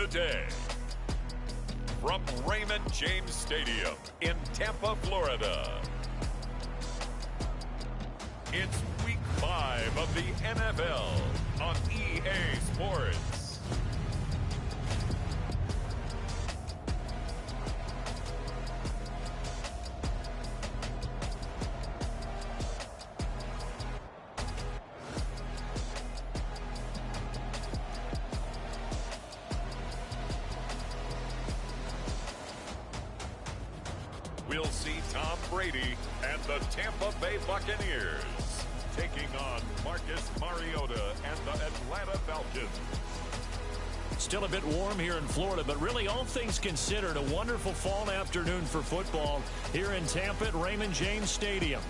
day. From Raymond James Stadium in Tampa, Florida. It's Week 5 of the NFL on EA Sports. We'll see Tom Brady and the Tampa Bay Buccaneers taking on Marcus Mariota and the Atlanta Falcons. Still a bit warm here in Florida, but really all things considered, a wonderful fall afternoon for football here in Tampa at Raymond James Stadium.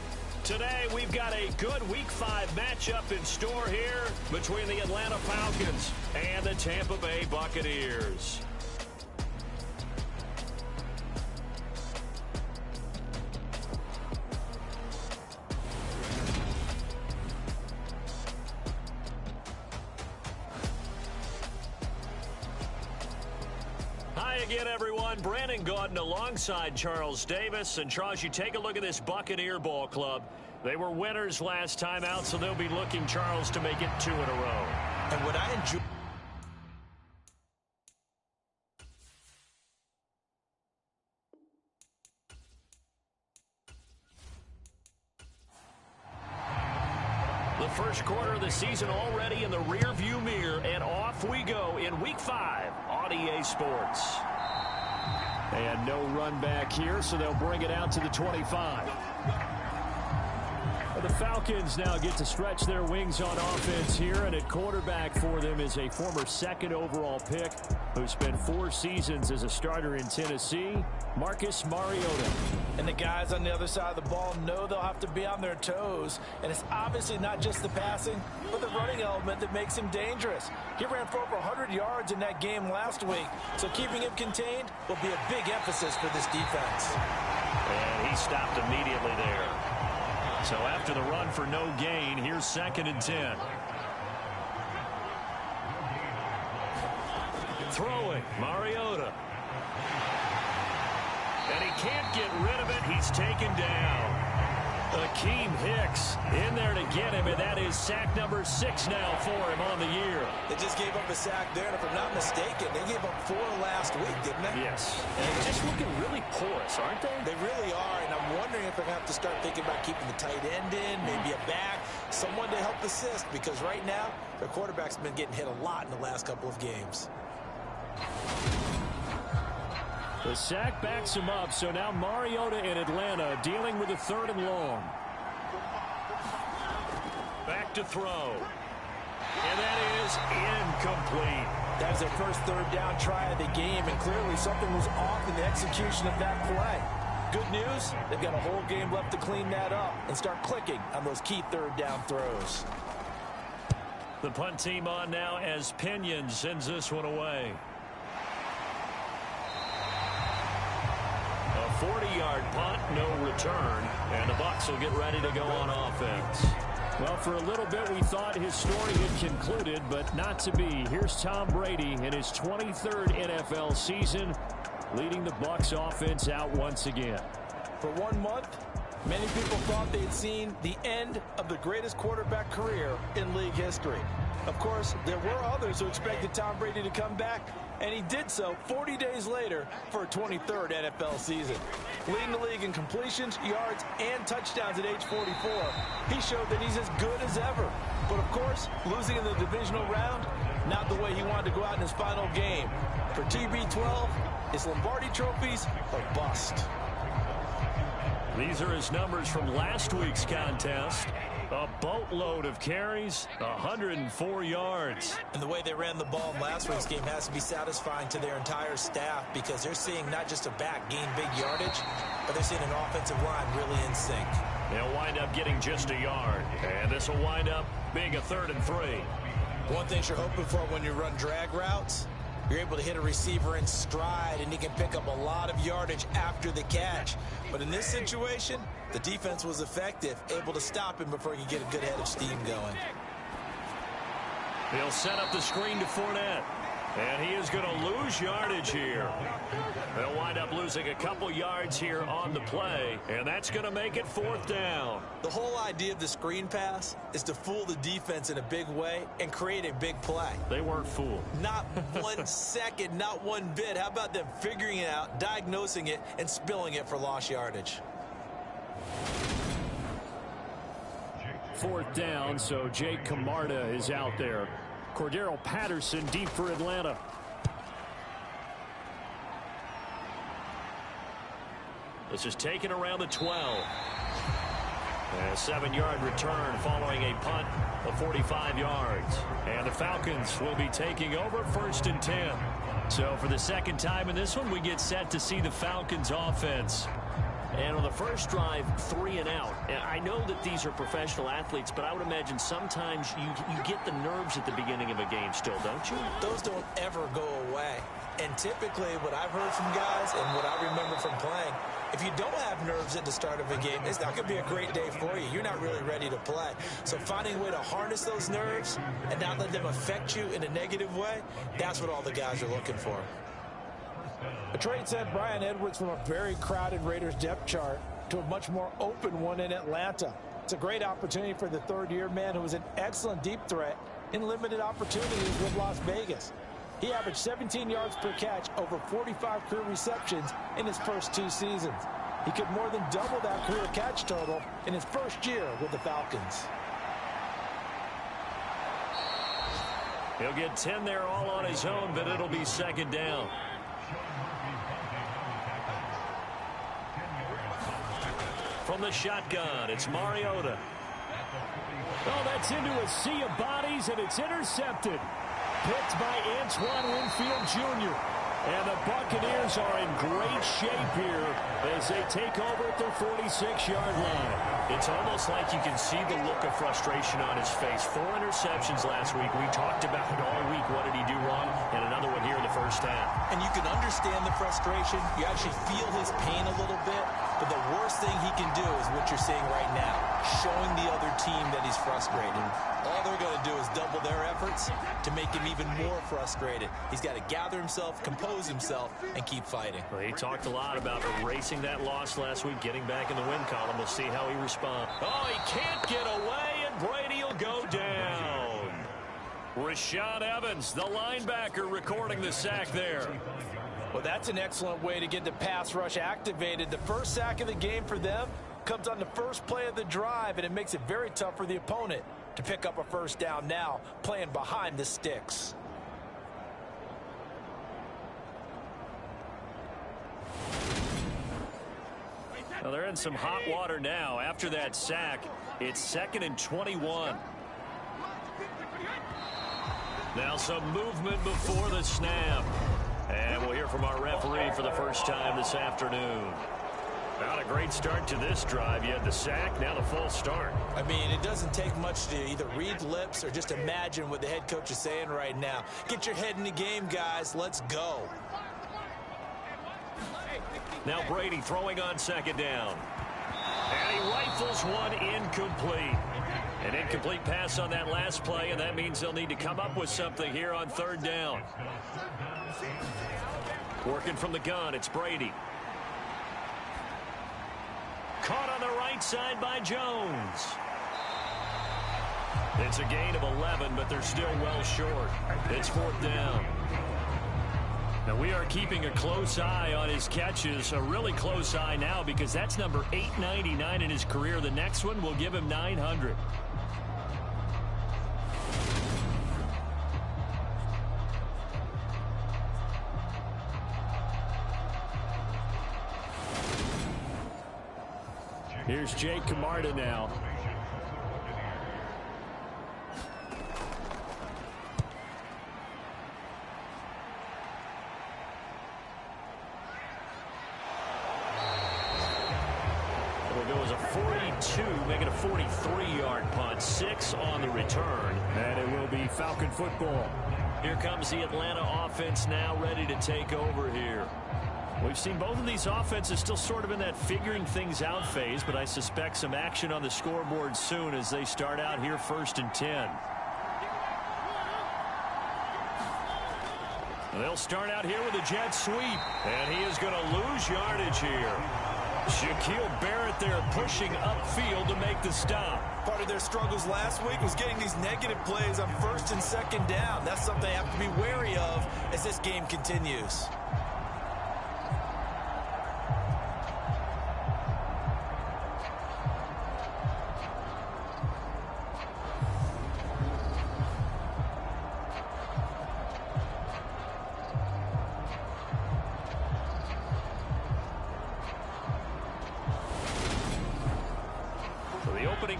Today we've got a good Week 5 matchup in store here between the Atlanta Falcons and the Tampa Bay Buccaneers. Again, everyone, Brandon Gaudin alongside Charles Davis. And Charles, you take a look at this Buccaneer ball club. They were winners last time out, so they'll be looking, Charles, to make it 2 in a row. And what I enjoy... The first quarter of the season already in the rearview mirror, and off we go in Week 5 on EA Sports. And no run back here, so they'll bring it out to the 25. The Falcons now get to stretch their wings on offense here, and at quarterback for them is a former second overall pick who spent 4 seasons as a starter in Tennessee, Marcus Mariota. And the guys on the other side of the ball know they'll have to be on their toes. And it's obviously not just the passing, but the running element that makes him dangerous. He ran for over 100 yards in that game last week, so keeping him contained will be a big emphasis for this defense. And he stopped immediately there. So after the run for no gain, here's 2nd and 10. Throwing, Mariota. And he can't get rid of it. He's taken down. Akeem Hicks in there to get him, and that is sack number 6 now for him on the year. They just gave up a sack there, and if I'm not mistaken, they gave up 4 last week, didn't they? Yes. And they're just looking really porous, aren't they? They really are, and I'm wondering if they're going to have to start thinking about keeping the tight end in, maybe a back, someone to help assist, because right now, their quarterback's been getting hit a lot in the last couple of games. The sack backs him up, so now Mariota in Atlanta dealing with a 3rd and long. Back to throw. And that is incomplete. That was their first 3rd down try of the game, and clearly something was off in the execution of that play. Good news, they've got a whole game left to clean that up and start clicking on those key 3rd down throws. The punt team on now as Pinion sends this one away. 40-yard punt, no return, and the Bucs will get ready to go on offense. Well, for a little bit we thought his story had concluded, but not to be. Here's Tom Brady in his 23rd NFL season, leading the Bucs offense out once again. For 1 month, many people thought they'd seen the end of the greatest quarterback career in league history. Of course, there were others who expected Tom Brady to come back, and he did so 40 days later for a 23rd NFL season. Leading the league in completions, yards, and touchdowns at age 44, he showed that he's as good as ever. But, of course, losing in the divisional round, not the way he wanted to go out in his final game. For TB12, his Lombardi trophies are bust. These are his numbers from last week's contest. A boatload of carries, 104 yards. And the way they ran the ball in last week's game has to be satisfying to their entire staff, because they're seeing not just a back gain big yardage, but they're seeing an offensive line really in sync. They'll wind up getting just a yard, and this will wind up being a 3rd and 3. One thing you're hoping for when you run drag routes, you're able to hit a receiver in stride, and he can pick up a lot of yardage after the catch. But in this situation, the defense was effective, able to stop him before he could get a good head of steam going. They'll set up the screen to Fournette. And he is going to lose yardage here. They'll wind up losing a couple yards here on the play, and that's going to make it 4th down. The whole idea of the screen pass is to fool the defense in a big way and create a big play. They weren't fooled. Not 1 second, not one bit. How about them figuring it out, diagnosing it, and spilling it for lost yardage? 4th down, so Jake Camarda is out there. Cordero Patterson deep for Atlanta. This is taken around the 12. And a 7-yard return following a punt of 45 yards. And the Falcons will be taking over 1st and 10. So for the second time in this one, we get set to see the Falcons offense. And on the first drive, 3 and out. And I know that these are professional athletes, but I would imagine sometimes you get the nerves at the beginning of a game still, don't you? Those don't ever go away. And typically what I've heard from guys and what I remember from playing, if you don't have nerves at the start of a game, it's not going to be a great day for you. You're not really ready to play. So finding a way to harness those nerves and not let them affect you in a negative way, that's what all the guys are looking for. A trade sent Brian Edwards from a very crowded Raiders depth chart to a much more open one in Atlanta. It's a great opportunity for the third-year man who was an excellent deep threat in limited opportunities with Las Vegas. He averaged 17 yards per catch, over 45 career receptions in his first 2 seasons. He could more than double that career catch total in his first year with the Falcons. He'll get 10 there all on his own, but it'll be 2nd down. From the shotgun, it's Mariota. Oh, that's into a sea of bodies, and it's intercepted. Picked by Antoine Winfield Jr. And the Buccaneers are in great shape here as they take over at their 46-yard line. It's almost like you can see the look of frustration on his face. 4 interceptions last week. We talked about it all week. What did he do wrong? And another one here in the first half. And you can understand the frustration. You actually feel his pain a little bit. But the worst thing he can do is what you're seeing right now, showing the other team that he's frustrated. All they're going to do is double their efforts to make him even more frustrated. He's got to gather himself, compose himself, and keep fighting. Well, he talked a lot about erasing that loss last week, getting back in the win column. We'll see how he responds. Oh, he can't get away, and Brady will go down. Rashaan Evans, the linebacker, recording the sack there. Well, that's an excellent way to get the pass rush activated. The first sack of the game for them comes on the first play of the drive, and it makes it very tough for the opponent to pick up a first down now, playing behind the sticks. Well, they're in some hot water now. After that sack, it's 2nd and 21. Now some movement before the snap. And we'll hear from our referee for the first time this afternoon. Not a great start to this drive. You had the sack, now the full start. I mean, it doesn't take much to either read lips or just imagine what the head coach is saying right now. Get your head in the game, guys. Let's go. Now Brady throwing on 2nd down. And he rifles one incomplete. An incomplete pass on that last play, and that means they'll need to come up with something here on 3rd down. Working from the gun, it's Brady. Caught on the right side by Jones. It's a gain of 11, but they're still well short. It's 4th down. Now we are keeping a close eye on his catches, a really close eye now because that's number 899 in his career. The next one will give him 900. Here's Jake Camarda now. It was a 42, making a 43-yard punt, 6 on the return, and it will be Falcon football. Here comes the Atlanta offense now ready to take over here. We've seen both of these offenses still sort of in that figuring things out phase, but I suspect some action on the scoreboard soon as they start out here 1st and 10. They'll start out here with a jet sweep, and he is going to lose yardage here. Shaquille Barrett there pushing upfield to make the stop. Part of their struggles last week was getting these negative plays on first and second down. That's something they have to be wary of as this game continues.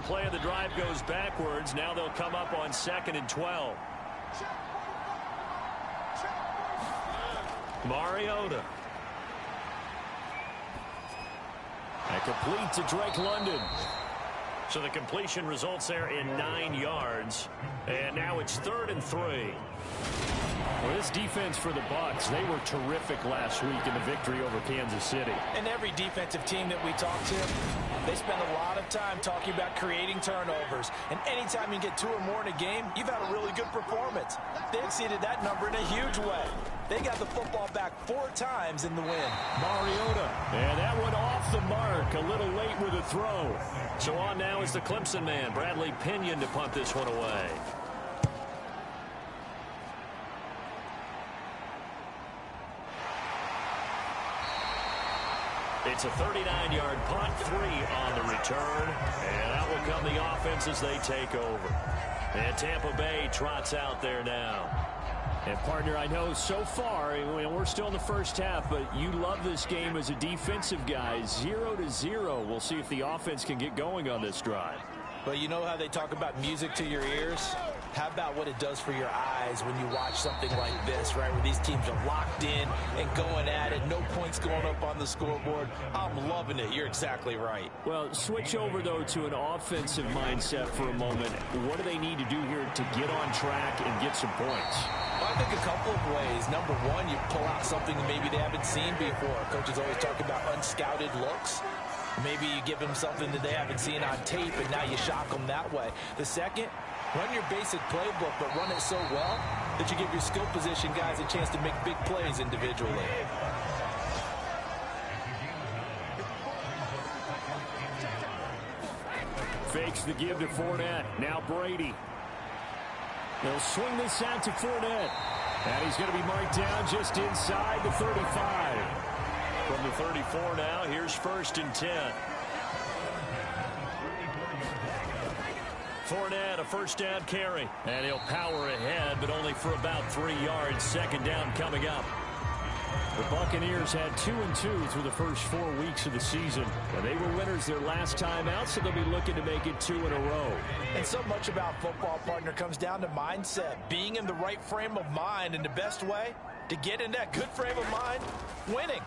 Play of the drive goes backwards. Now they'll come up on 2nd and 12. Mariota. And complete to Drake London. So the completion results there in 9 yards. And now it's 3rd and 3. Well, this defense for the Bucs, they were terrific last week in the victory over Kansas City. And every defensive team that we talk to, they spend a lot of time talking about creating turnovers. And anytime you get 2 or more in a game, you've had a really good performance. They exceeded that number in a huge way. They got the football back 4 times in the win. Mariota. And that one off the mark. A little late with a throw. So on now is the Clemson man, Bradley Pinion, to punt this one away. It's a 39-yard punt, 3 on the return, and out will come the offense as they take over. And Tampa Bay trots out there now. And, partner, I know so far, we're still in the first half, but you love this game as a defensive guy. 0-0. We'll see if the offense can get going on this drive. But you know how they talk about music to your ears? How about what it does for your eyes when you watch something like this, right, where these teams are locked in and going at it, no points going up on the scoreboard? I'm loving it. You're exactly right. Well, switch over, though, to an offensive mindset for a moment. What do they need to do here to get on track and get some points? Well, I think a couple of ways. Number one, you pull out something that maybe they haven't seen before. Coaches always talk about unscouted looks. Maybe you give them something that they haven't seen on tape, and now you shock them that way. The second, run your basic playbook, but run it so well that you give your skill position guys a chance to make big plays individually. Fakes the give to Fournette. Now Brady. They'll swing this out to Fournette. And he's going to be marked down just inside the 35. From the 34 now, here's 1st and 10. Fournette, a first down carry. And he'll power ahead, but only for about 3 yards. 2nd down coming up. The Buccaneers had 2-2 through the first 4 weeks of the season. And they were winners their last time out, so they'll be looking to make it 2 in a row. And so much about football, partner, comes down to mindset. Being in the right frame of mind, and the best way to get in that good frame of mind, winning.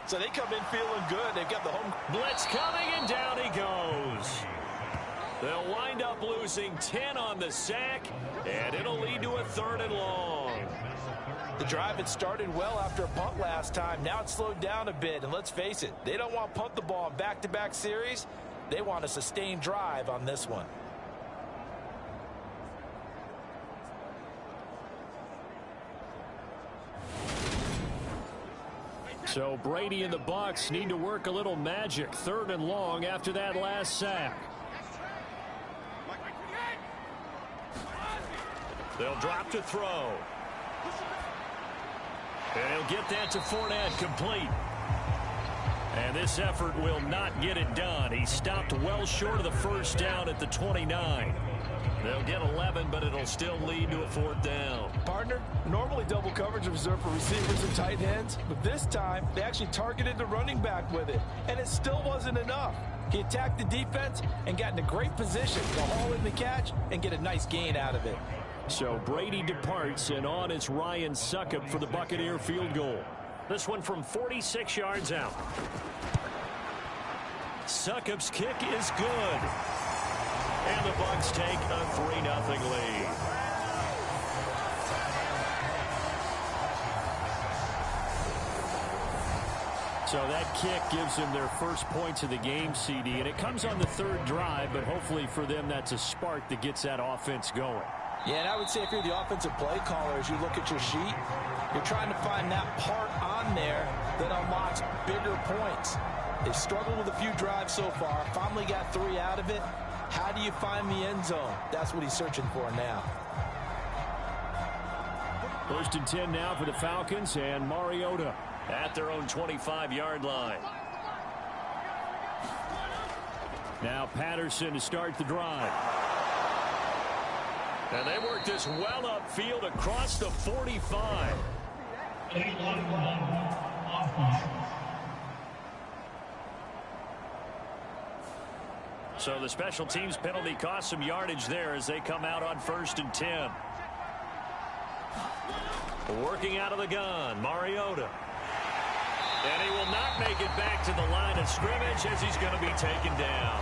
So they come in feeling good. They've got the home blitz coming, and down he goes. They'll wind up losing 10 on the sack, and it'll lead to a 3rd and long. The drive had started well after a punt last time. Now it's slowed down a bit, and let's face it, they don't want to punt the ball in back-to-back series. They want a sustained drive on this one. So Brady and the Bucs need to work a little magic. 3rd and long after that last sack. They'll drop to throw. And he'll get that to Fournette, complete. And this effort will not get it done. He stopped well short of the first down at the 29. They'll get 11, but it'll still lead to a 4th down. Partner, normally double coverage is reserved for receivers and tight ends, but this time they actually targeted the running back with it, and it still wasn't enough. He attacked the defense and got in a great position to haul in the catch and get a nice gain out of it. So Brady departs, and on is Ryan Succop for the Buccaneer field goal. This one from 46 yards out. Succop's kick is good. And the Bucs take a 3-0 lead. So that kick gives them their first points of the game, CD, and it comes on the 3rd drive, but hopefully for them that's a spark that gets that offense going. Yeah, and I would say if you're the offensive play caller, as you look at your sheet, you're trying to find that part on there that unlocks bigger points. They've struggled with a few drives so far, finally got 3 out of it. How do you find the end zone? That's what he's searching for now. 1st and 10 now for the Falcons, and Mariota at their own 25-yard line. Now Patterson to start the drive. And they work this well upfield across the 45. So the special teams penalty cost some yardage there as they come out on 1st and 10. Working out of the gun, Mariota. And he will not make it back to the line of scrimmage as he's going to be taken down.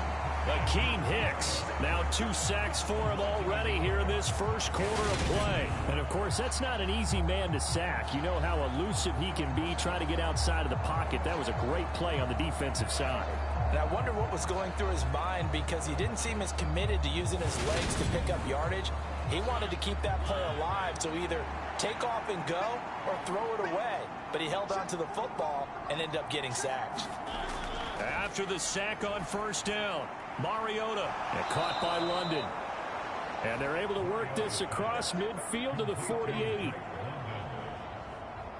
Akeem Hicks, now 2 sacks for him already here in this first quarter of play. And, of course, that's not an easy man to sack. You know how elusive he can be trying to get outside of the pocket. That was a great play on the defensive side. And I wonder what was going through his mind, because he didn't seem as committed to using his legs to pick up yardage. He wanted to keep that play alive, so either take off and go or throw it away. But he held on to the football and ended up getting sacked. After the sack on 1st down, Mariota. And caught by London. And they're able to work this across midfield to the 48.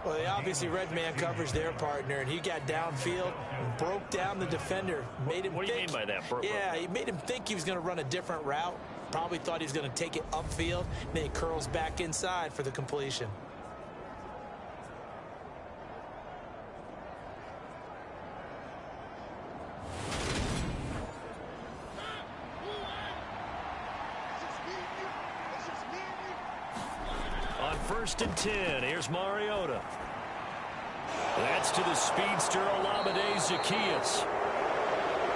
Well, they obviously read man coverage their partner, and he got downfield and broke down the defender. Made him what do you mean by that? Yeah, he made him think he was going to run a different route. Probably thought he was going to take it upfield. Then he curls back inside for the completion. On 1st and 10, here's Mariota. That's to the speedster Olamide Zaccheaus.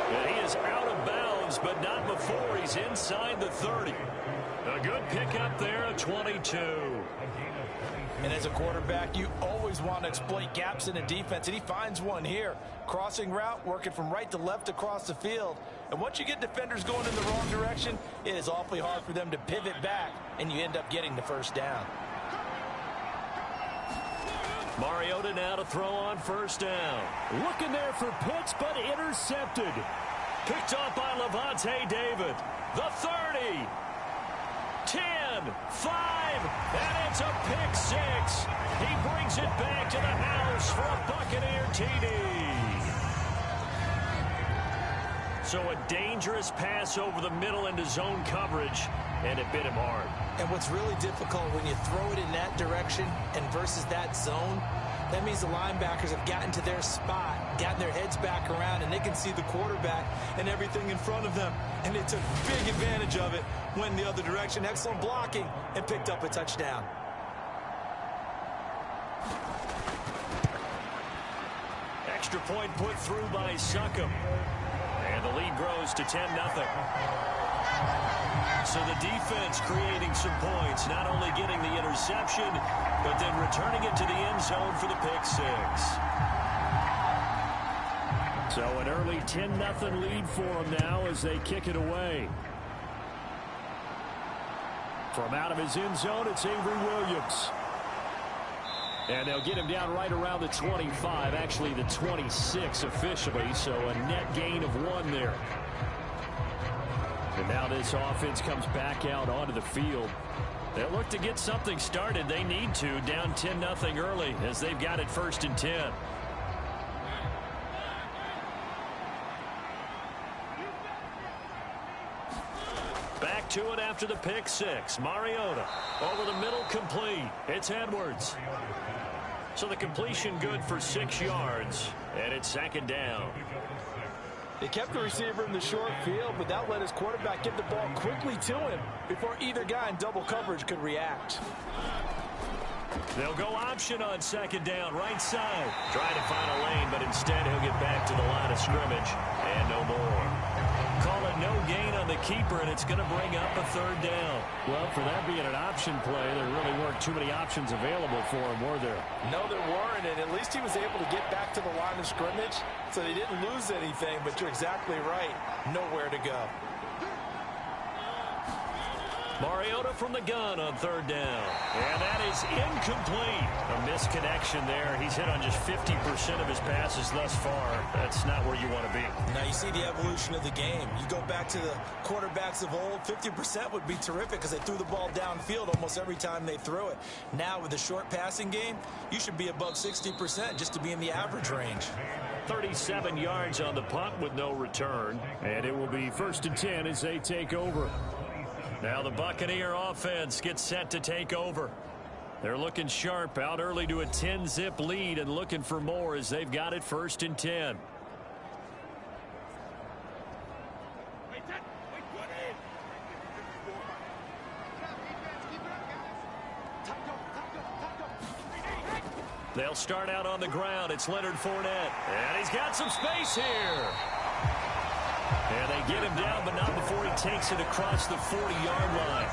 And he is out of bounds, but not before he's inside the 30. A good pickup there at 22. And as a quarterback, you always want to exploit gaps in the defense, and he finds one here. Crossing route, working from right to left across the field. And once you get defenders going in the wrong direction, it is awfully hard for them to pivot back, and you end up getting the 1st down. Mariota now to throw on 1st down. Looking there for Pitts, but intercepted. Picked off by Levante David. The 30. 10, 5, and it's a pick 6. He brings it back to the house for a Buccaneer TD. So a dangerous pass over the middle into zone coverage, and it bit him hard. And what's really difficult when you throw it in that direction and versus that zone, that means the linebackers have gotten to their spot, gotten their heads back around, and they can see the quarterback and everything in front of them. And they took big advantage of it, went the other direction. Excellent blocking, and picked up a touchdown. Extra point put through by Succop. And the lead grows to 10-0. So the defense creating some points, not only getting the interception, but then returning it to the end zone for the pick 6. So an early 10-0 lead for them now as they kick it away. From out of his end zone, it's Avery Williams. And they'll get him down right around the 25, actually the 26 officially, so a net gain of 1 there. And now this offense comes back out onto the field. They'll look to get something started. They need to, down 10-0 early as they've got it 1st and 10. Back to it after the pick 6. Mariota over the middle, complete. It's Edwards. So the completion good for 6 yards, and it's 2nd down. They kept the receiver in the short field, but that let his quarterback get the ball quickly to him before either guy in double coverage could react. They'll go option on 2nd down, right side. Trying to find a lane, but instead he'll get back to the line of scrimmage, and no more. Call it no gain on the keeper, and it's going to bring up a 3rd down. Well, for that being an option play, there really weren't too many options available for him, were there? No, there weren't, and at least he was able to get back to the line of scrimmage, so they didn't lose anything, but you're exactly right. Nowhere to go. Mariota from the gun on third down. And that is incomplete. A misconnection there. He's hit on just 50% of his passes thus far. That's not where you want to be. Now you see the evolution of the game. You go back to the quarterbacks of old, 50% would be terrific because they threw the ball downfield almost every time they threw it. Now with the short passing game, you should be above 60% just to be in the average range. 37 yards on the punt with no return. And it will be 1st and 10 as they take over. Now the Buccaneer offense gets set to take over. They're looking sharp, out early to a 10-zip lead and looking for more as they've got it 1st and 10. They'll start out on the ground. It's Leonard Fournette. And he's got some space here. And they get him down, but not before he takes it across the 40-yard line.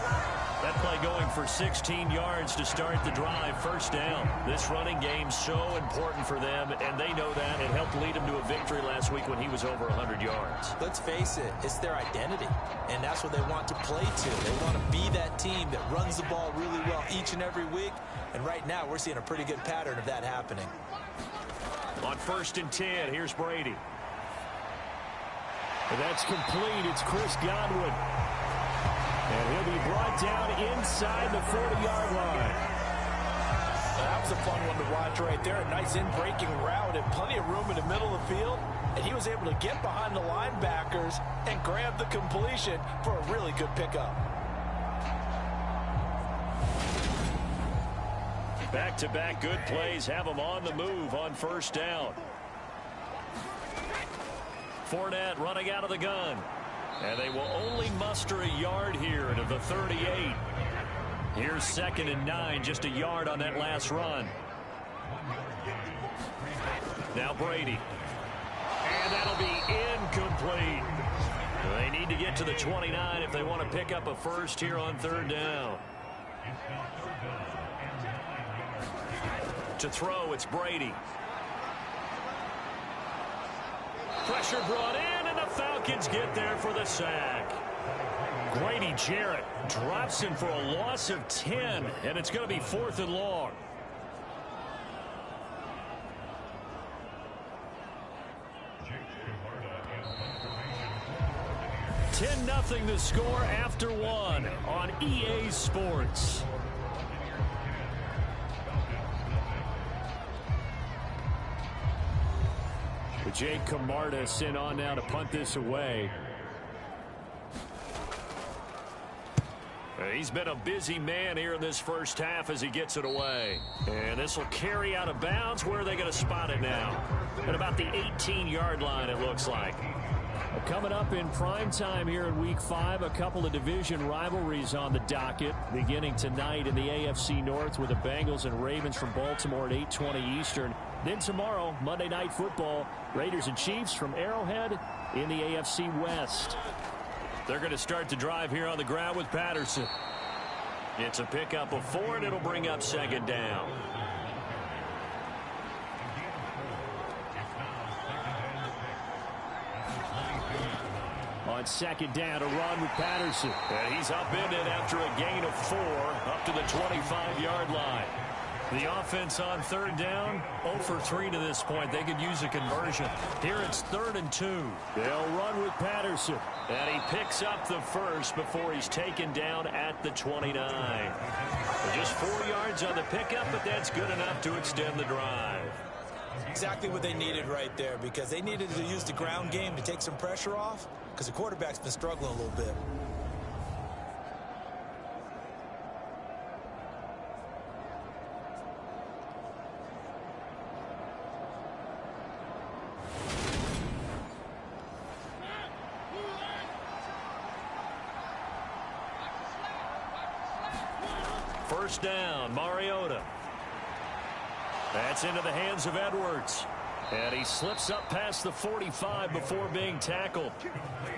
That play going for 16 yards to start the drive. 1st down. This running game so important for them, and they know that. It helped lead him to a victory last week when he was over 100 yards. Let's face it, it's their identity, and that's what they want to play to. They want to be that team that runs the ball really well each and every week, and right now we're seeing a pretty good pattern of that happening. On 1st and 10, here's Brady. That's complete. It's Chris Godwin. And he'll be brought down inside the 40-yard line. That was a fun one to watch right there. A nice in-breaking route and plenty of room in the middle of the field. And he was able to get behind the linebackers and grab the completion for a really good pickup. Back-to-back good plays have them on the move on 1st down. Fournette running out of the gun. And they will only muster a yard here to the 38. Here's 2nd and 9, just a yard on that last run. Now Brady. And that'll be incomplete. They need to get to the 29 if they want to pick up a first here on 3rd down. To throw, it's Brady. Pressure brought in, and the Falcons get there for the sack. Grady Jarrett drops him for a loss of 10, and it's going to be 4th and long. $10-0 the score after 1 on EA Sports. Jake Camarda sent on now to punt this away. He's been a busy man here in this first half as he gets it away. And this will carry out of bounds. Where are they going to spot it now? At about the 18-yard line, it looks like. Coming up in prime time here in Week 5, a couple of division rivalries on the docket. Beginning tonight in the AFC North with the Bengals and Ravens from Baltimore at 8:20 Eastern. Then tomorrow, Monday Night Football, Raiders and Chiefs from Arrowhead in the AFC West. They're going to start the drive here on the ground with Patterson. It's a pickup of 4, and it'll bring up 2nd down. On 2nd down, a run with Patterson. And he's up in it after a gain of 4 up to the 25-yard line. The offense on 3rd down, 0 for 3 to this point. They could use a conversion. Here it's 3rd and 2. They'll run with Patterson. And he picks up the first before he's taken down at the 29. Just 4 yards on the pickup, but that's good enough to extend the drive. Exactly what they needed right there, because they needed to use the ground game to take some pressure off, because the quarterback's been struggling a little bit. First down, Mariota. That's into the hands of Edwards. And he slips up past the 45 before being tackled.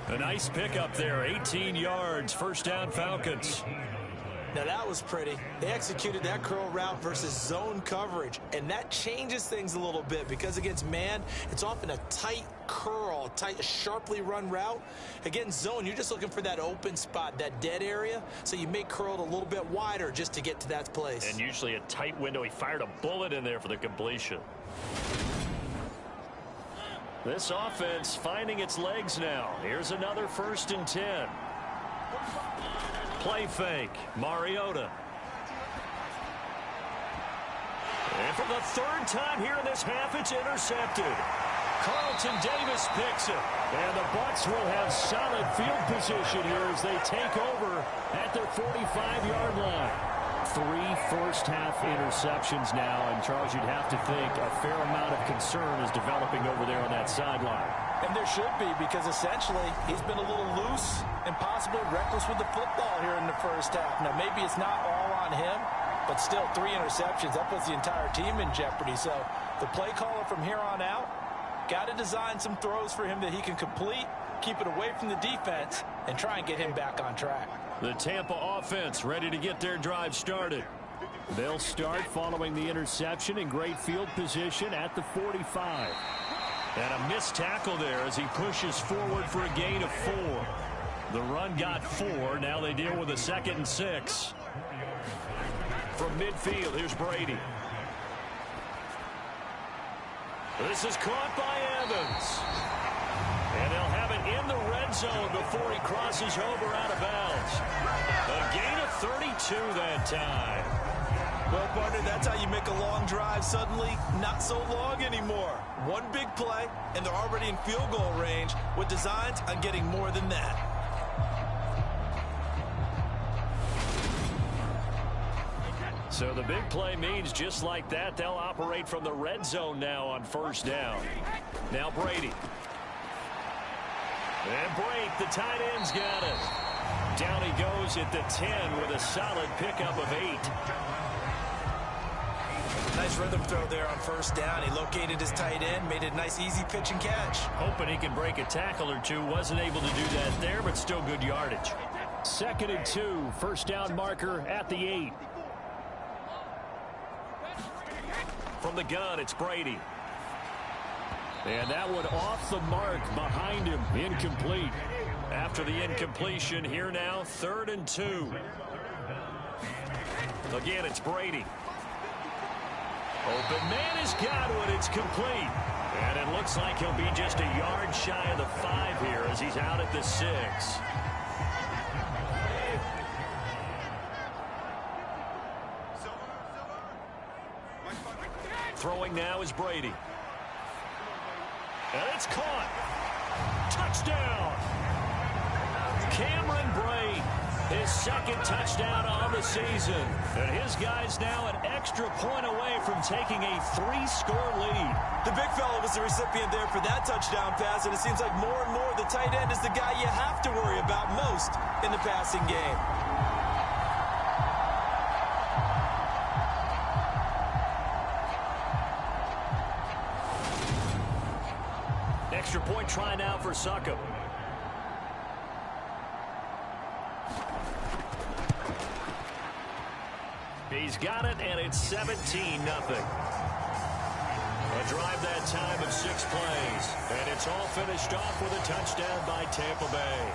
A nice pickup there, 18 yards. First down, Falcons. Now that was pretty. They executed that curl route versus zone coverage, and that changes things a little bit because against man, it's often a tight curl, tight, sharply run route. Against zone, you're just looking for that open spot, that dead area, so you make curl a little bit wider just to get to that place. And usually a tight window. He fired a bullet in there for the completion. This offense finding its legs now. Here's another 1st and 10. Play fake. Mariota. And for the 3rd time here in this half, it's intercepted. Carlton Davis picks it. And the Bucs will have solid field position here as they take over at their 45-yard line. 3 first-half interceptions now. And, Charles, you'd have to think a fair amount of concern is developing over there on that sideline. And there should be, because essentially he's been a little loose and possibly reckless with the football here in the first half. Now, maybe it's not all on him, but still 3 interceptions. That puts the entire team in jeopardy. So the play caller from here on out got to design some throws for him that he can complete, keep it away from the defense, and try and get him back on track. The Tampa offense ready to get their drive started. They'll start following the interception in great field position at the 45. And a missed tackle there as he pushes forward for a gain of 4. The run got 4. Now they deal with a 2nd and 6. From midfield, here's Brady. This is caught by Evans. And they'll have it in the red zone before he crosses over out of bounds. A gain of 32 that time. Well, partner, that's how you make a long drive suddenly not so long anymore. One big play, and they're already in field goal range with designs on getting more than that. So the big play means just like that, they'll operate from the red zone now on 1st down. Now Brady. And break, the tight end's got it. Down he goes at the 10 with a solid pickup of 8. Nice rhythm throw there on 1st down. He located his tight end, made a nice easy pitch and catch. Hoping he can break a tackle or two. Wasn't able to do that there, but still good yardage. 2nd and 2, 1st down marker at the 8. From the gun, it's Brady. And that one off the mark behind him. Incomplete. After the incompletion, here now, 3rd and 2. Again, it's Brady. Open man has got one. It's complete. And it looks like he'll be just a yard shy of the 5 here as he's out at the 6. Throwing now is Brady. And it's caught. Touchdown. Cameron Brate, his 2nd touchdown on the season. And his guy's now an extra point away from taking a 3-score lead. The big fella was the recipient there for that touchdown pass, and it seems like more and more the tight end is the guy you have to worry about most in the passing game. Extra point try now for Succop. He's got it, and it's 17-0. A drive that time of 6 plays. And it's all finished off with a touchdown by Tampa Bay.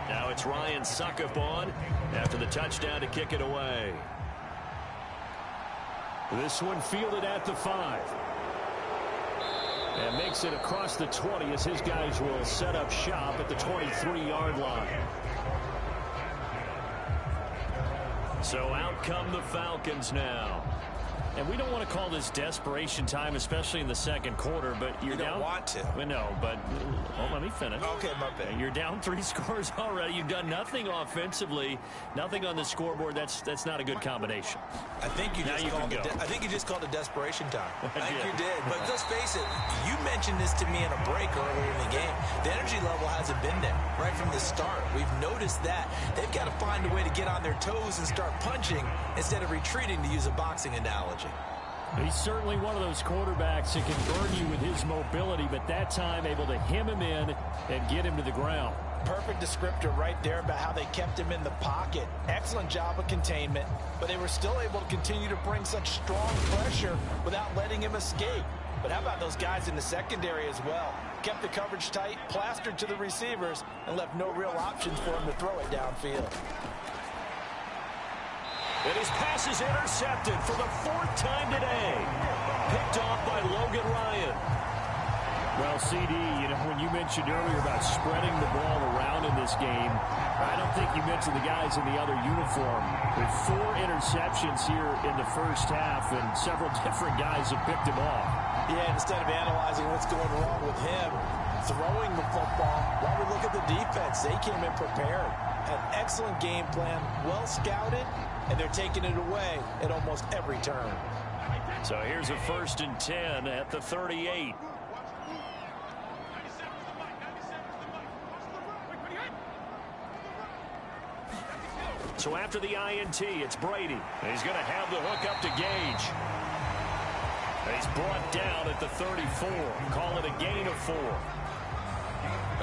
Now it's Ryan Succop on after the touchdown to kick it away. This one fielded at the 5. And makes it across the 20 as his guys will set up shop at the 23-yard line. So out come the Falcons now. And we don't want to call this desperation time, especially in the 2nd quarter, but you're down. You don't want to. Well, no, but let me finish. Okay, my bad. You're down 3 scores already. You've done nothing offensively, nothing on the scoreboard. That's not a good combination. I think you just called it desperation time. I think you did. But let's face it, you mentioned this to me in a break earlier in the game. The energy level hasn't been there right from the start. We've noticed that. They've got to find a way to get on their toes and start punching instead of retreating, to use a boxing analogy. He's certainly one of those quarterbacks that can burn you with his mobility, but that time able to hem him in and get him to the ground. Perfect descriptor right there about how they kept him in the pocket. Excellent job of containment, but they were still able to continue to bring such strong pressure without letting him escape. But how about those guys in the secondary as well? Kept the coverage tight, plastered to the receivers, and left no real options for him to throw it downfield. And his pass is intercepted for the 4th time today. Picked off by Logan Ryan. Well, CD, when you mentioned earlier about spreading the ball around in this game, I don't think you mentioned the guys in the other uniform. With 4 interceptions here in the first half, and several different guys have picked him off. Yeah, instead of analyzing what's going wrong with him, throwing the football, while we look at the defense, they came in prepared. Had an excellent game plan, well scouted, and they're taking it away at almost every turn. So here's a 1st and 10 at the 38. So after the INT, it's Brady. He's going to have the hook up to Gage. He's brought down at the 34. Call it a gain of 4.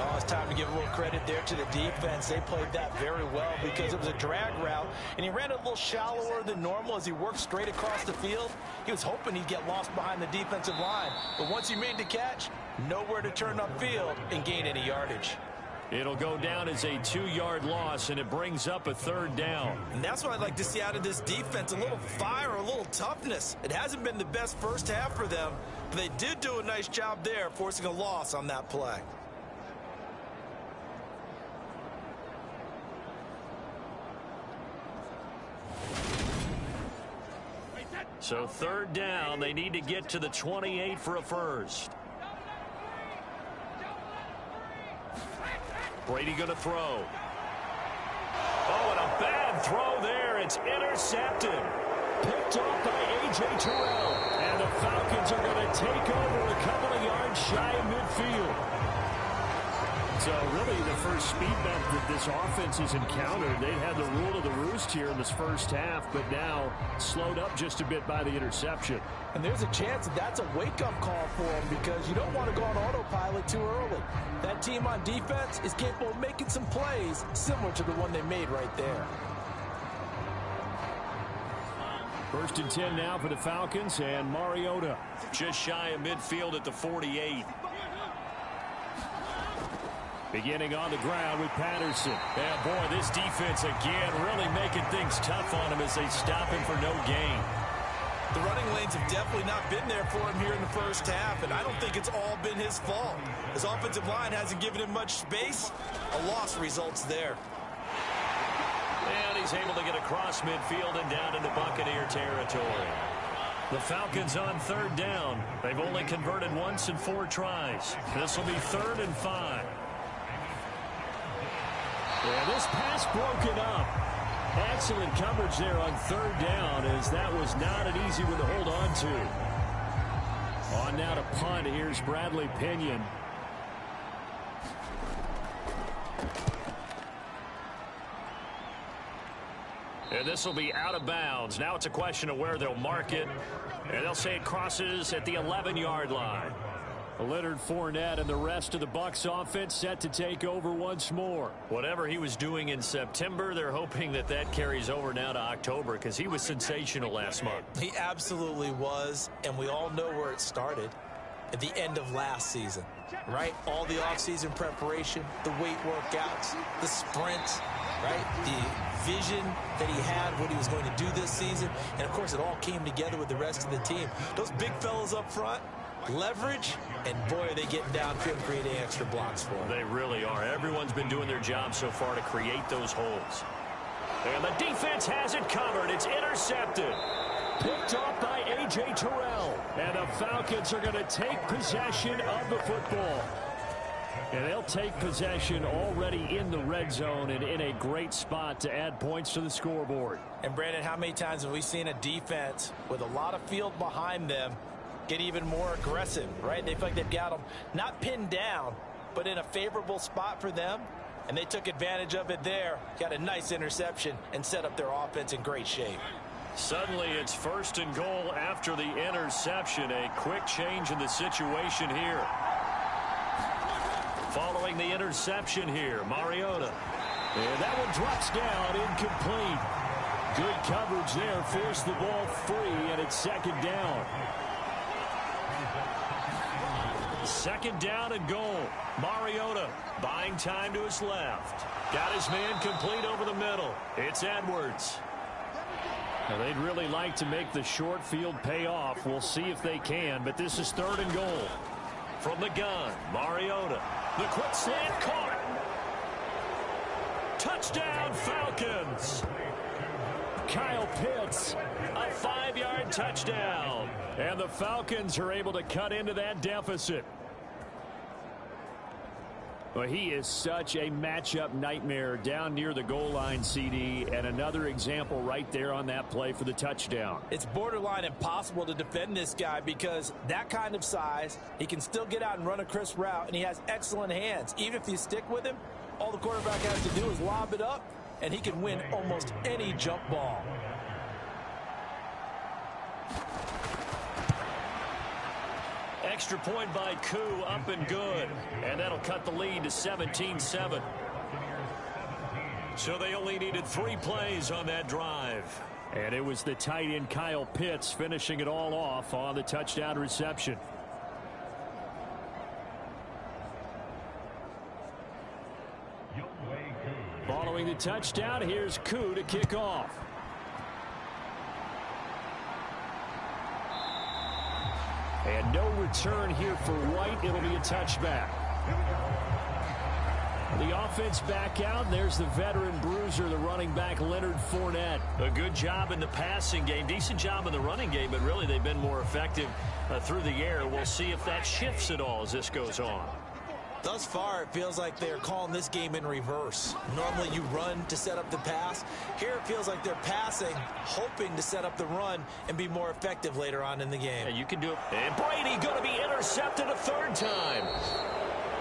Oh, it's time to give a little credit there to the defense. They played that very well because it was a drag route, and he ran a little shallower than normal as he worked straight across the field. He was hoping he'd get lost behind the defensive line, but once he made the catch, nowhere to turn upfield and gain any yardage. It'll go down as a 2-yard loss, and it brings up a 3rd down. And that's what I'd like to see out of this defense, a little fire, a little toughness. It hasn't been the best first half for them, but they did do a nice job there, forcing a loss on that play. So 3rd down, they need to get to the 28 for a first. Brady going to throw. Oh, and a bad throw there. It's intercepted. Picked off by A.J. Terrell. And the Falcons are going to take over a couple of yards shy of midfield. So really the first speed bump that this offense has encountered. They had the rule of the roost here in this first half, but now slowed up just a bit by the interception. And there's a chance that that's a wake-up call for them because you don't want to go on autopilot too early. That team on defense is capable of making some plays similar to the one they made right there. 1st and 10 now for the Falcons, and Mariota just shy of midfield at the 48. Beginning on the ground with Patterson. Yeah, boy, this defense again really making things tough on him as they stop him for no gain. The running lanes have definitely not been there for him here in the first half, and I don't think it's all been his fault. His offensive line hasn't given him much space. A loss results there. And he's able to get across midfield and down into Buccaneer territory. The Falcons on 3rd down. They've only converted once in 4 tries. This will be 3rd and 5. Yeah, this pass broken up. Excellent coverage there on 3rd down, as that was not an easy one to hold on to. On now to punt. Here's Bradley Pinion. And this will be out of bounds. Now it's a question of where they'll mark it. And they'll say it crosses at the 11-yard line. Leonard Fournette and the rest of the Bucs offense set to take over once more. Whatever he was doing in September, they're hoping that that carries over now to October because he was sensational last month. He absolutely was, and we all know where it started. At the end of last season, right? All the offseason preparation, the weight workouts, the sprints, right? The vision that he had, what he was going to do this season. And, of course, it all came together with the rest of the team. Those big fellas up front, leverage, and boy, are they getting downfield and creating extra blocks for him. They really are. Everyone's been doing their job so far to create those holes. And the defense has it covered. It's intercepted. Picked off by A.J. Terrell. And the Falcons are going to take possession of the football. And they'll take possession already in the red zone and in a great spot to add points to the scoreboard. And, Brandon, how many times have we seen a defense with a lot of field behind them get even more aggressive, right? They feel like they've got them not pinned down, but in a favorable spot for them, and they took advantage of it there, got a nice interception, and set up their offense in great shape. Suddenly it's 1st and goal after the interception. A quick change in the situation here. Following the interception here, Mariota. And that one drops down, incomplete. Good coverage there, forced the ball free, and it's 2nd down. 2nd down and goal. Mariota buying time to his left. Got his man complete over the middle. It's Edwards. Now, they'd really like to make the short field pay off. We'll see if they can, but this is 3rd and goal. From the gun, Mariota. The quick slant caught. Touchdown, Falcons. Kyle Pitts, a 5-yard touchdown. And the Falcons are able to cut into that deficit. Well, he is such a matchup nightmare down near the goal line, CD, and another example right there on that play for the touchdown. It's borderline impossible to defend this guy because that kind of size, he can still get out and run a crisp route, and he has excellent hands. Even if you stick with him, all the quarterback has to do is lob it up, and he can win almost any jump ball. Extra point by Koo, up and good. And that'll cut the lead to 17-7. So they only needed 3 plays on that drive. And it was the tight end Kyle Pitts finishing it all off on the touchdown reception. Following the touchdown, here's Koo to kick off. And no return here for White. It'll be a touchback. The offense back out. There's the veteran bruiser, the running back Leonard Fournette. A good job in the passing game. Decent job in the running game, but really they've been more effective through the air. We'll see if that shifts at all as this goes on. Thus far, it feels like they're calling this game in reverse. Normally you run to set up the pass. Here it feels like they're passing, hoping to set up the run and be more effective later on in the game. Yeah, you can do it. And Brady going to be intercepted a 3rd time.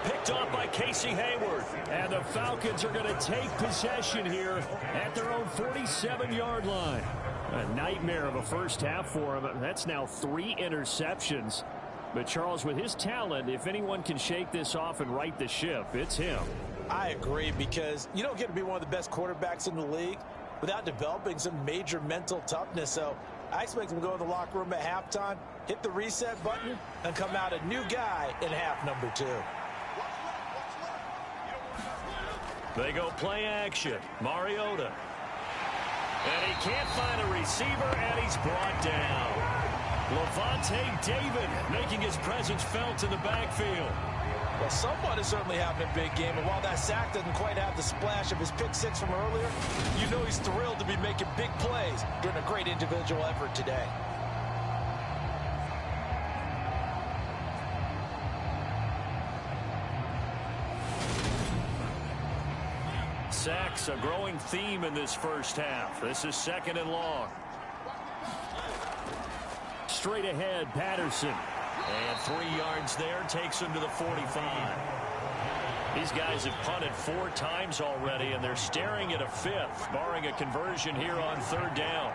Picked off by Casey Hayward. And the Falcons are going to take possession here at their own 47-yard line. A nightmare of a first half for him. That's now 3 interceptions. But, Charles, with his talent, if anyone can shake this off and right the ship, it's him. I agree, because you don't get to be one of the best quarterbacks in the league without developing some major mental toughness. So I expect him to go to the locker room at halftime, hit the reset button, and come out a new guy in half number 2. They go play action. Mariota. And he can't find a receiver, and he's brought down. Levante David making his presence felt in the backfield. Well, someone is certainly having a big game, and while that sack doesn't quite have the splash of his pick 6 from earlier, you know he's thrilled to be making big plays during a great individual effort today. Sacks, a growing theme in this first half. This is 2nd and long. Straight ahead, Patterson. And 3 yards there, takes him to the 45. These guys have punted 4 times already, and they're staring at a 5th, barring a conversion here on 3rd down.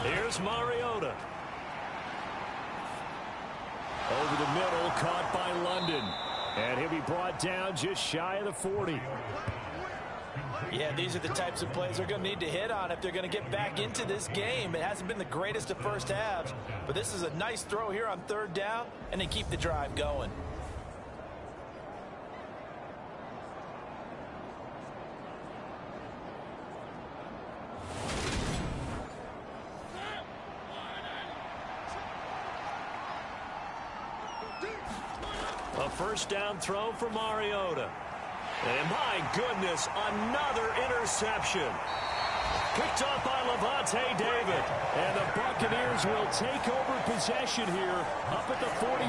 Here's Mariota. Over the middle, caught by London. And he'll be brought down just shy of the 40. Yeah, these are the types of plays they're going to need to hit on if they're going to get back into this game. It hasn't been the greatest of first halves, but this is a nice throw here on 3rd down, and they keep the drive going. A 1st down throw for Mariota. And my goodness, another interception. Picked off by Levante David. And the Buccaneers will take over possession here up at the 44.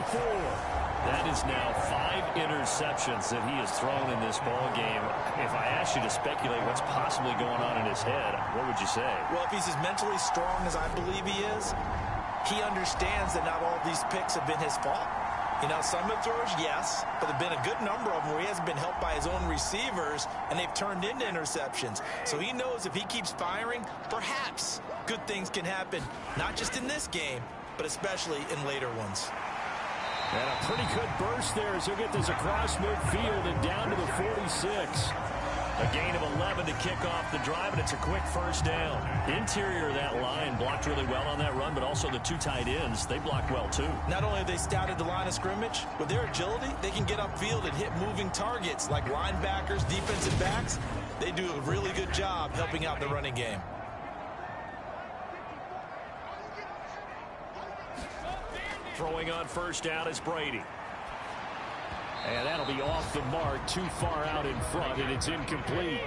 That is now 5 interceptions that he has thrown in this ball game. If I asked you to speculate what's possibly going on in his head, what would you say? Well, if he's as mentally strong as I believe he is, he understands that not all of these picks have been his fault. You know, some of the throws, yes, but there have been a good number of them where he hasn't been helped by his own receivers, and they've turned into interceptions. So he knows if he keeps firing, perhaps good things can happen, not just in this game, but especially in later ones. And a pretty good burst there as he'll get this across midfield and down to the 46. A gain of 11 to kick off the drive, and it's a quick first down. Interior of that line blocked really well on that run, but also the two tight ends, they blocked well too. Not only have they scouted the line of scrimmage, with their agility, they can get upfield and hit moving targets like linebackers, defensive backs. They do a really good job helping out the running game. Throwing on first down is Brady. And that'll be off the mark, too far out in front, and it's incomplete.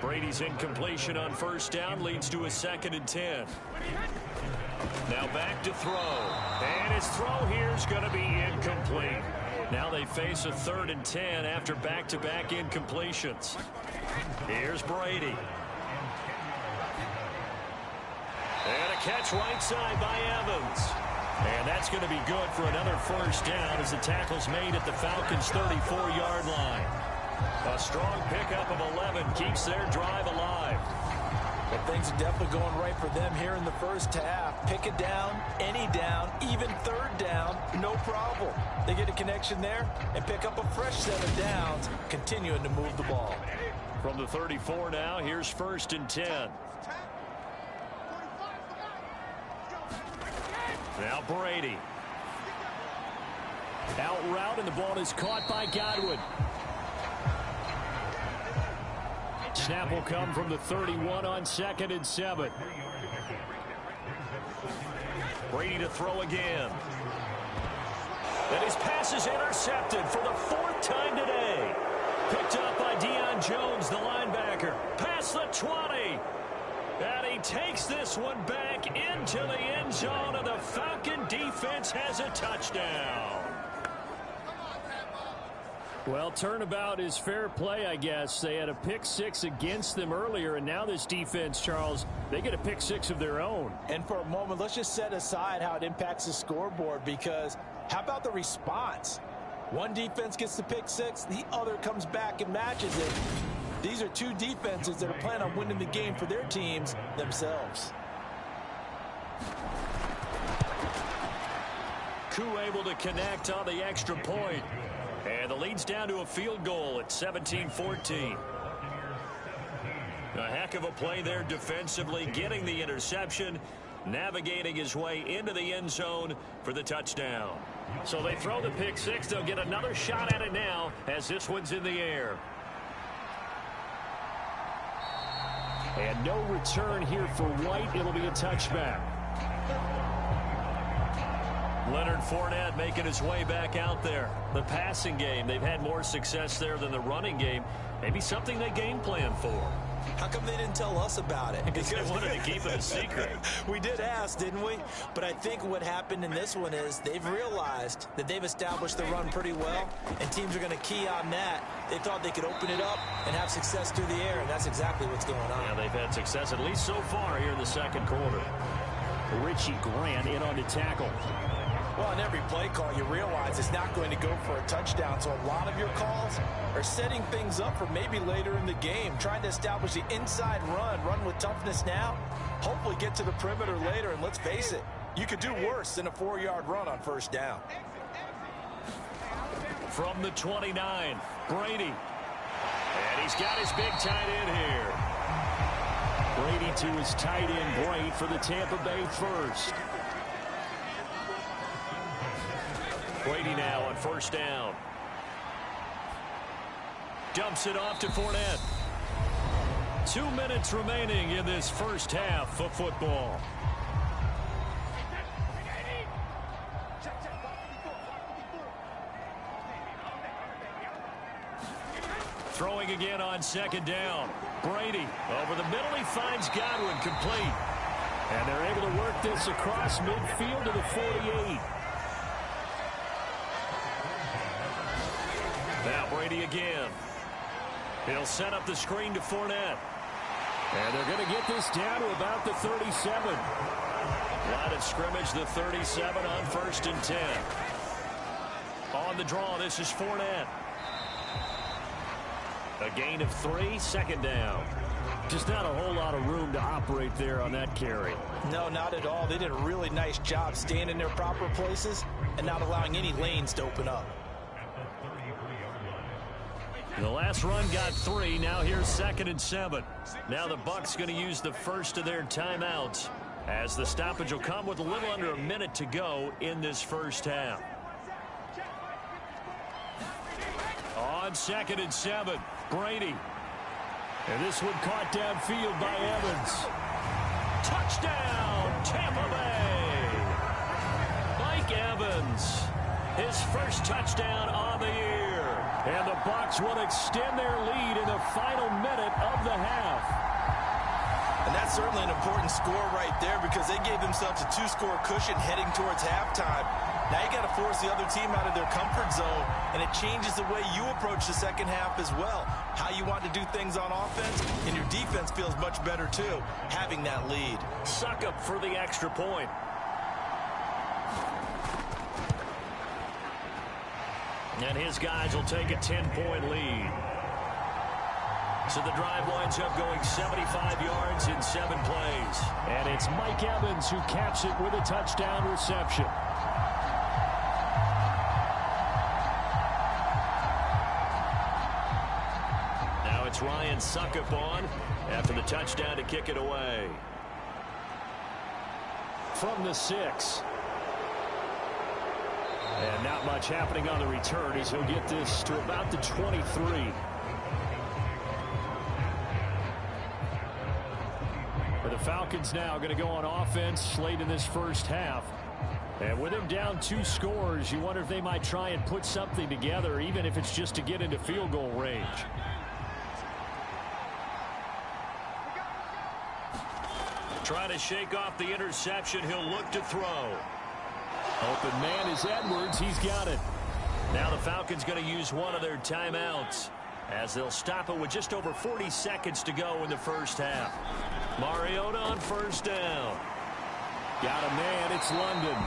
Brady's incompletion on first down leads to a 2nd and 10. Now back to throw. And his throw here is going to be incomplete. Now they face a 3rd and 10 after back-to-back incompletions. Here's Brady. And a catch right side by Evans. And that's going to be good for another first down as the tackle's made at the Falcons' 34-yard line. A strong pickup of 11 keeps their drive alive. But things are definitely going right for them here in the first half. Pick it down, any down, even 3rd down, no problem. They get a connection there and pick up a fresh set of downs, continuing to move the ball. From the 34 now, here's 1st and 10. Now Brady. Out route, and the ball is caught by Godwin. Snap will come from the 31 on 2nd and 7. Brady to throw again. And his pass is intercepted for the 4th time today. Picked up by Deion Jones, the linebacker. Past the 20. And he takes this one back into the end zone, and the Falcon defense has a touchdown. Well, turnabout is fair play, I guess. They had a pick-6 against them earlier, and now this defense, Charles, they get a pick-6 of their own. And for a moment, let's just set aside how it impacts the scoreboard, because how about the response? One defense gets the pick-6, the other comes back and matches it. These are two defenses that are planning on winning the game for their teams themselves. Koo able to connect on the extra point. And the lead's down to a field goal at 17-14. A heck of a play there defensively, getting the interception, navigating his way into the end zone for the touchdown. So they throw the pick-6. They'll get another shot at it now as this one's in the air. And no return here for White. It'll be a touchback. Leonard Fournette making his way back out there. The passing game, they've had more success there than the running game. Maybe something they game plan for. How come they didn't tell us about it? Because they wanted to keep it a secret. We did ask, didn't we? But I think what happened in this one is they've realized that they've established the run pretty well, and teams are going to key on that. They thought they could open it up and have success through the air, and that's exactly what's going on. Yeah, they've had success at least so far here in the 2nd quarter. Richie Grant in on the tackle. Well, in every play call, you realize it's not going to go for a touchdown. So a lot of your calls are setting things up for maybe later in the game, trying to establish the inside run with toughness now, hopefully get to the perimeter later. And let's face it, you could do worse than a 4-yard run on first down. From the 29, Brady. And he's got his big tight end here. Brady to his tight end, Brait, for the Tampa Bay first. Brady now on first down. Dumps it off to Fournette. 2 minutes remaining in this first half of football. Throwing again on 2nd down. Brady over the middle. He finds Godwin complete. And they're able to work this across midfield to the 48. Now Brady again. He'll set up the screen to Fournette. And they're going to get this down to about the 37. Line of scrimmage, the 37 on 1st and 10. On the draw, this is Fournette. A gain of 3, second down. Just not a whole lot of room to operate there on that carry. No, not at all. They did a really nice job staying in their proper places and not allowing any lanes to open up. The last run got 3. Now here's 2nd and 7. Now the Bucs going to use the first of their timeouts, as the stoppage will come with a little under a minute to go in this first half. On 2nd and 7, Brady. And this one caught downfield by Evans. Touchdown, Tampa Bay. Mike Evans, his first touchdown on the year. And the Bucs will extend their lead in the final minute of the half. And that's certainly an important score right there, because they gave themselves a 2-score cushion heading towards halftime. Now you got to force the other team out of their comfort zone, and it changes the way you approach the second half as well. How you want to do things on offense, and your defense feels much better too, having that lead. Suck up for the extra point. And his guys will take a 10-point lead. So the drive winds up going 75 yards in 7 plays. And it's Mike Evans who caps it with a touchdown reception. Now it's Ryan Suckup on after the touchdown to kick it away. From the 6. And not much happening on the return as he'll get this to about the 23. The Falcons now going to go on offense late in this first half. And with them down 2 scores, you wonder if they might try and put something together, even if it's just to get into field goal range. Trying to shake off the interception. He'll look to throw. Open man is Edwards. He's got it. Now the Falcons going to use one of their timeouts, as they'll stop it with just over 40 seconds to go in the first half. Mariota on first down. Got a man. It's London.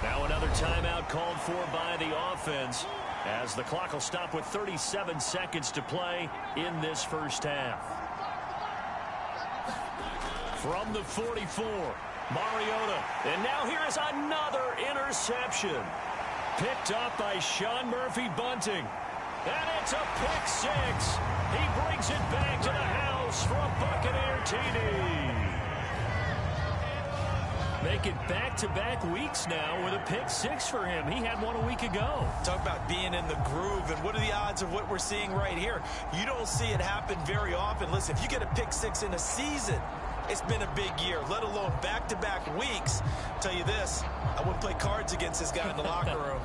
Now another timeout called for by the offense, as the clock will stop with 37 seconds to play in this first half. From the 44, Mariota. And now here is another interception. Picked up by Sean Murphy-Bunting. And it's a pick 6. He brings it back to the house for a Buccaneer TD. Make it back-to-back weeks now with a pick 6 for him. He had one a week ago. Talk about being in the groove, and what are the odds of what we're seeing right here? You don't see it happen very often. Listen, if you get a pick 6 in a season, it's been a big year, let alone back-to-back weeks. Tell you this, I wouldn't play cards against this guy in the locker room.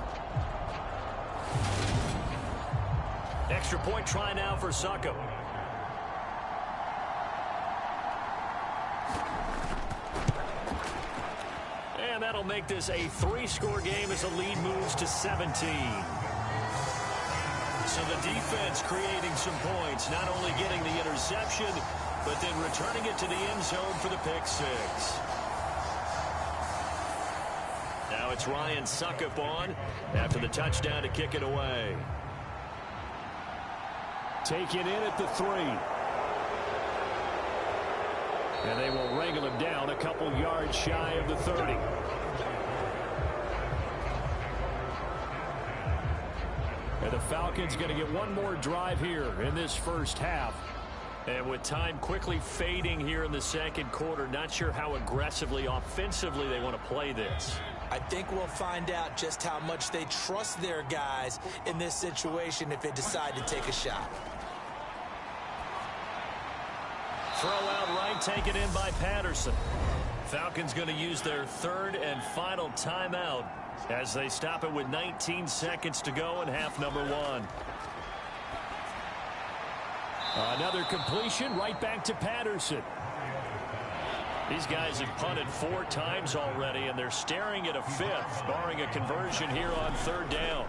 Extra point try now for Suckup. And that'll make this a 3-score game as the lead moves to 17. So the defense creating some points, not only getting the interception, but then returning it to the end zone for the pick 6. Now it's Ryan Suckup on after the touchdown to kick it away. Taken in at the 3. And they will wrangle him down a couple yards shy of the 30. And the Falcons going to get one more drive here in this first half. And with time quickly fading here in the second quarter, not sure how aggressively, offensively they want to play this. I think we'll find out just how much they trust their guys in this situation if they decide to take a shot. Throw out right, taken in by Patterson. Falcons going to use their 3rd and final timeout as they stop it with 19 seconds to go in half number 1. Another completion right back to Patterson. These guys have punted 4 times already, and they're staring at a 5th, barring a conversion here on 3rd down.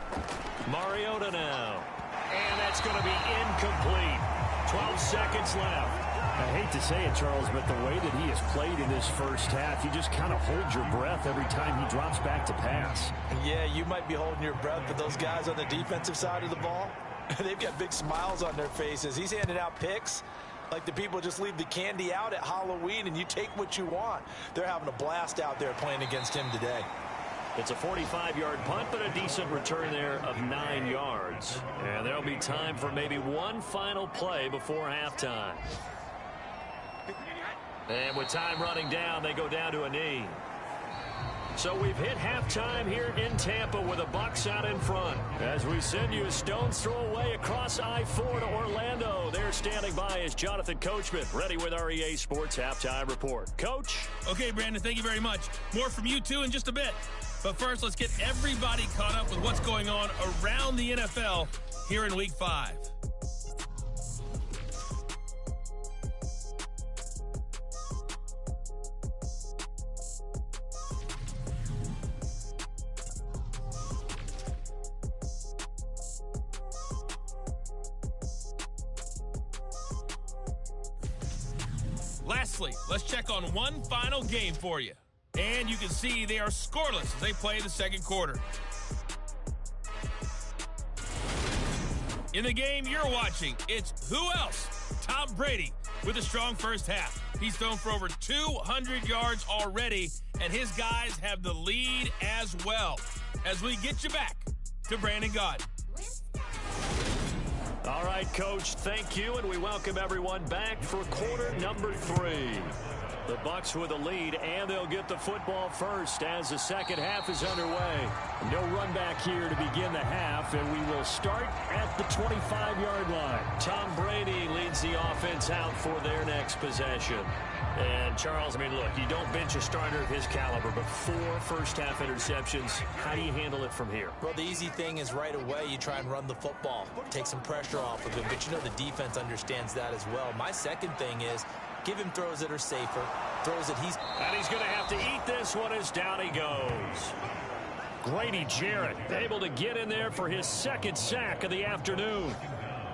Mariota now. And that's going to be incomplete. 12 seconds left. I hate to say it, Charles, but the way that he has played in this first half, you just kind of hold your breath every time he drops back to pass. Yeah, you might be holding your breath, but those guys on the defensive side of the ball, they've got big smiles on their faces. He's handing out picks like the people just leave the candy out at Halloween and you take what you want. They're having a blast out there playing against him today. It's a 45-yard punt, but a decent return there of 9 yards. And there'll be time for maybe one final play before halftime. And with time running down, they go down to a knee. So we've hit halftime here in Tampa with the Bucs out in front. As we send you a stone's throw away across I-4 to Orlando. There standing by is Jonathan Coachman, ready with our EA Sports Halftime Report. Coach? Okay, Brandon, thank you very much. More from you, too, in just a bit. But first, let's get everybody caught up with what's going on around the NFL here in Week 5. Lastly, let's check on one final game for you. And you can see they are scoreless as they play the second quarter. In the game you're watching, it's who else? Tom Brady with a strong first half. He's thrown for over 200 yards already, and his guys have the lead as well. As we get you back to Brandon Gaudin. All right, Coach, thank you, and we welcome everyone back for quarter number 3. The Bucs with a lead, and they'll get the football first as the second half is underway. No run back here to begin the half, and we will start at the 25-yard line. Tom Brady leads the offense out for their next possession. And, Charles, I mean, look, you don't bench a starter of his caliber, but 4 first-half interceptions. How do you handle it from here? Well, the easy thing is right away you try and run the football, take some pressure off of him, but you know the defense understands that as well. My second thing is give him throws that are safer, throws that he's... And he's going to have to eat this one as down he goes. Grady Jarrett able to get in there for his second sack of the afternoon.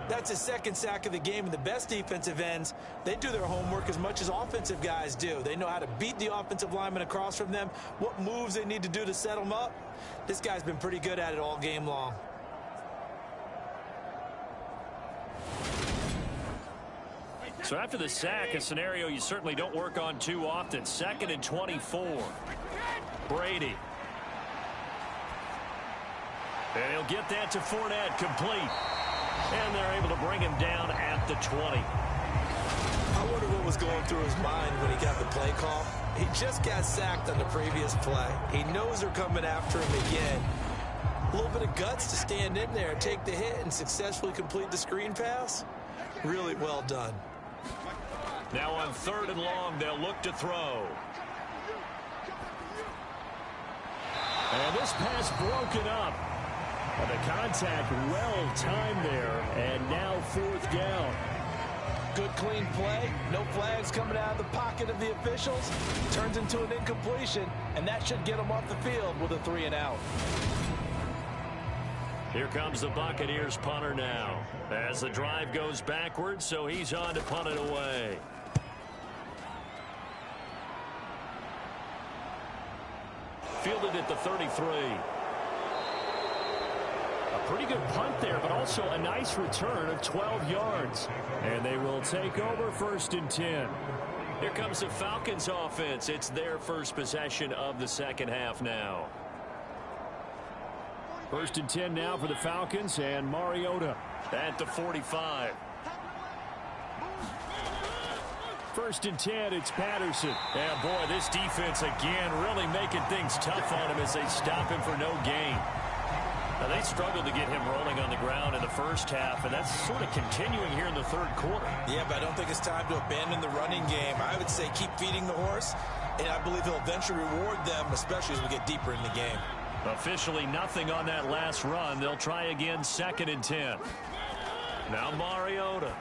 That's his second sack of the game, and the best defensive ends, they do their homework as much as offensive guys do. They know how to beat the offensive lineman across from them, what moves they need to do to set them up. This guy's been pretty good at it all game long. So after the sack, a scenario you certainly don't work on too often. 2nd and 24. Brady. And he'll get that to Fournette, complete. And they're able to bring him down at the 20. I wonder what was going through his mind when he got the play call. He just got sacked on the previous play. He knows they're coming after him again. A little bit of guts to stand in there, take the hit, and successfully complete the screen pass. Really well done. Now on 3rd and long, they'll look to throw. And this pass broken up. And the contact well timed there. And now 4th down. Good clean play. No flags coming out of the pocket of the officials. Turns into an incompletion. And that should get them off the field with a 3 and out. Here comes the Buccaneers punter now. As the drive goes backwards, so he's on to punt it away. Fielded at the 33. A pretty good punt there, but also a nice return of 12 yards. And they will take over 1st and 10. Here comes the Falcons offense. It's their first possession of the second half now. 1st and 10 now for the Falcons, and Mariota at the 45. 1st and 10, it's Patterson. Yeah, boy, this defense again really making things tough on him as they stop him for no gain. Now, they struggled to get him rolling on the ground in the first half, and that's sort of continuing here in the 3rd quarter. Yeah, but I don't think it's time to abandon the running game. I would say keep feeding the horse, and I believe he'll eventually reward them, especially as we get deeper in the game. Officially nothing on that last run. They'll try again, 2nd and 10. Now Mariota.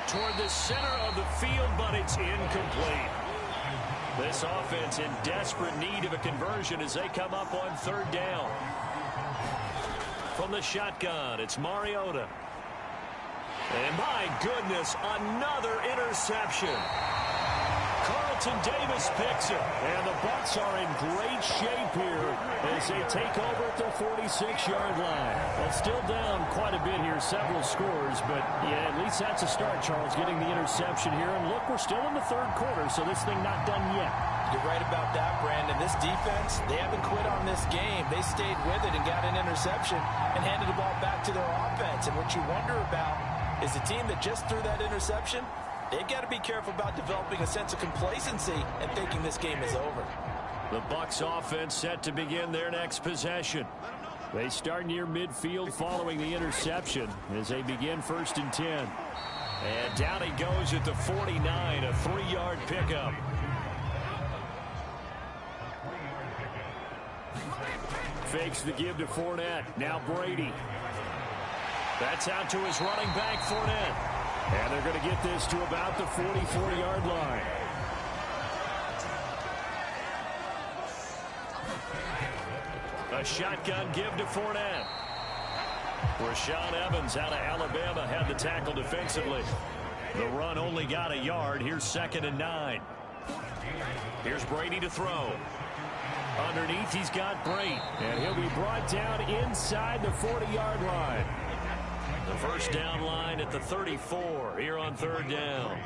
Toward the center of the field, but it's incomplete. This offense in desperate need of a conversion as they come up on 3rd down. From the shotgun, it's Mariota. And my goodness, another interception. Carlton Davis picks it. And the Bucs are in great shape here as they take over at their 46-yard line. Well, still down quite a bit here, several scores. But, yeah, at least that's a start, Charles, getting the interception here. And look, we're still in the third quarter, so this thing not done yet. You're right about that, Brandon. This defense, they haven't quit on this game. They stayed with it and got an interception and handed the ball back to their offense. And what you wonder about is the team that just threw that interception, they've got to be careful about developing a sense of complacency and thinking this game is over. The Bucs offense set to begin their next possession. They start near midfield following the interception as they begin 1st and 10. And down he goes at the 49, a 3-yard pickup. Fakes the give to Fournette. Now Brady. That's out to his running back, Fournette. And they're going to get this to about the 44-yard line. A shotgun give to Fournette. Rashaan Evans out of Alabama had the tackle defensively. The run only got a yard. Here's 2nd and 9. Here's Brady to throw. Underneath, he's got Brate. And he'll be brought down inside the 40-yard line. The first down line at the 34 here on 3rd down.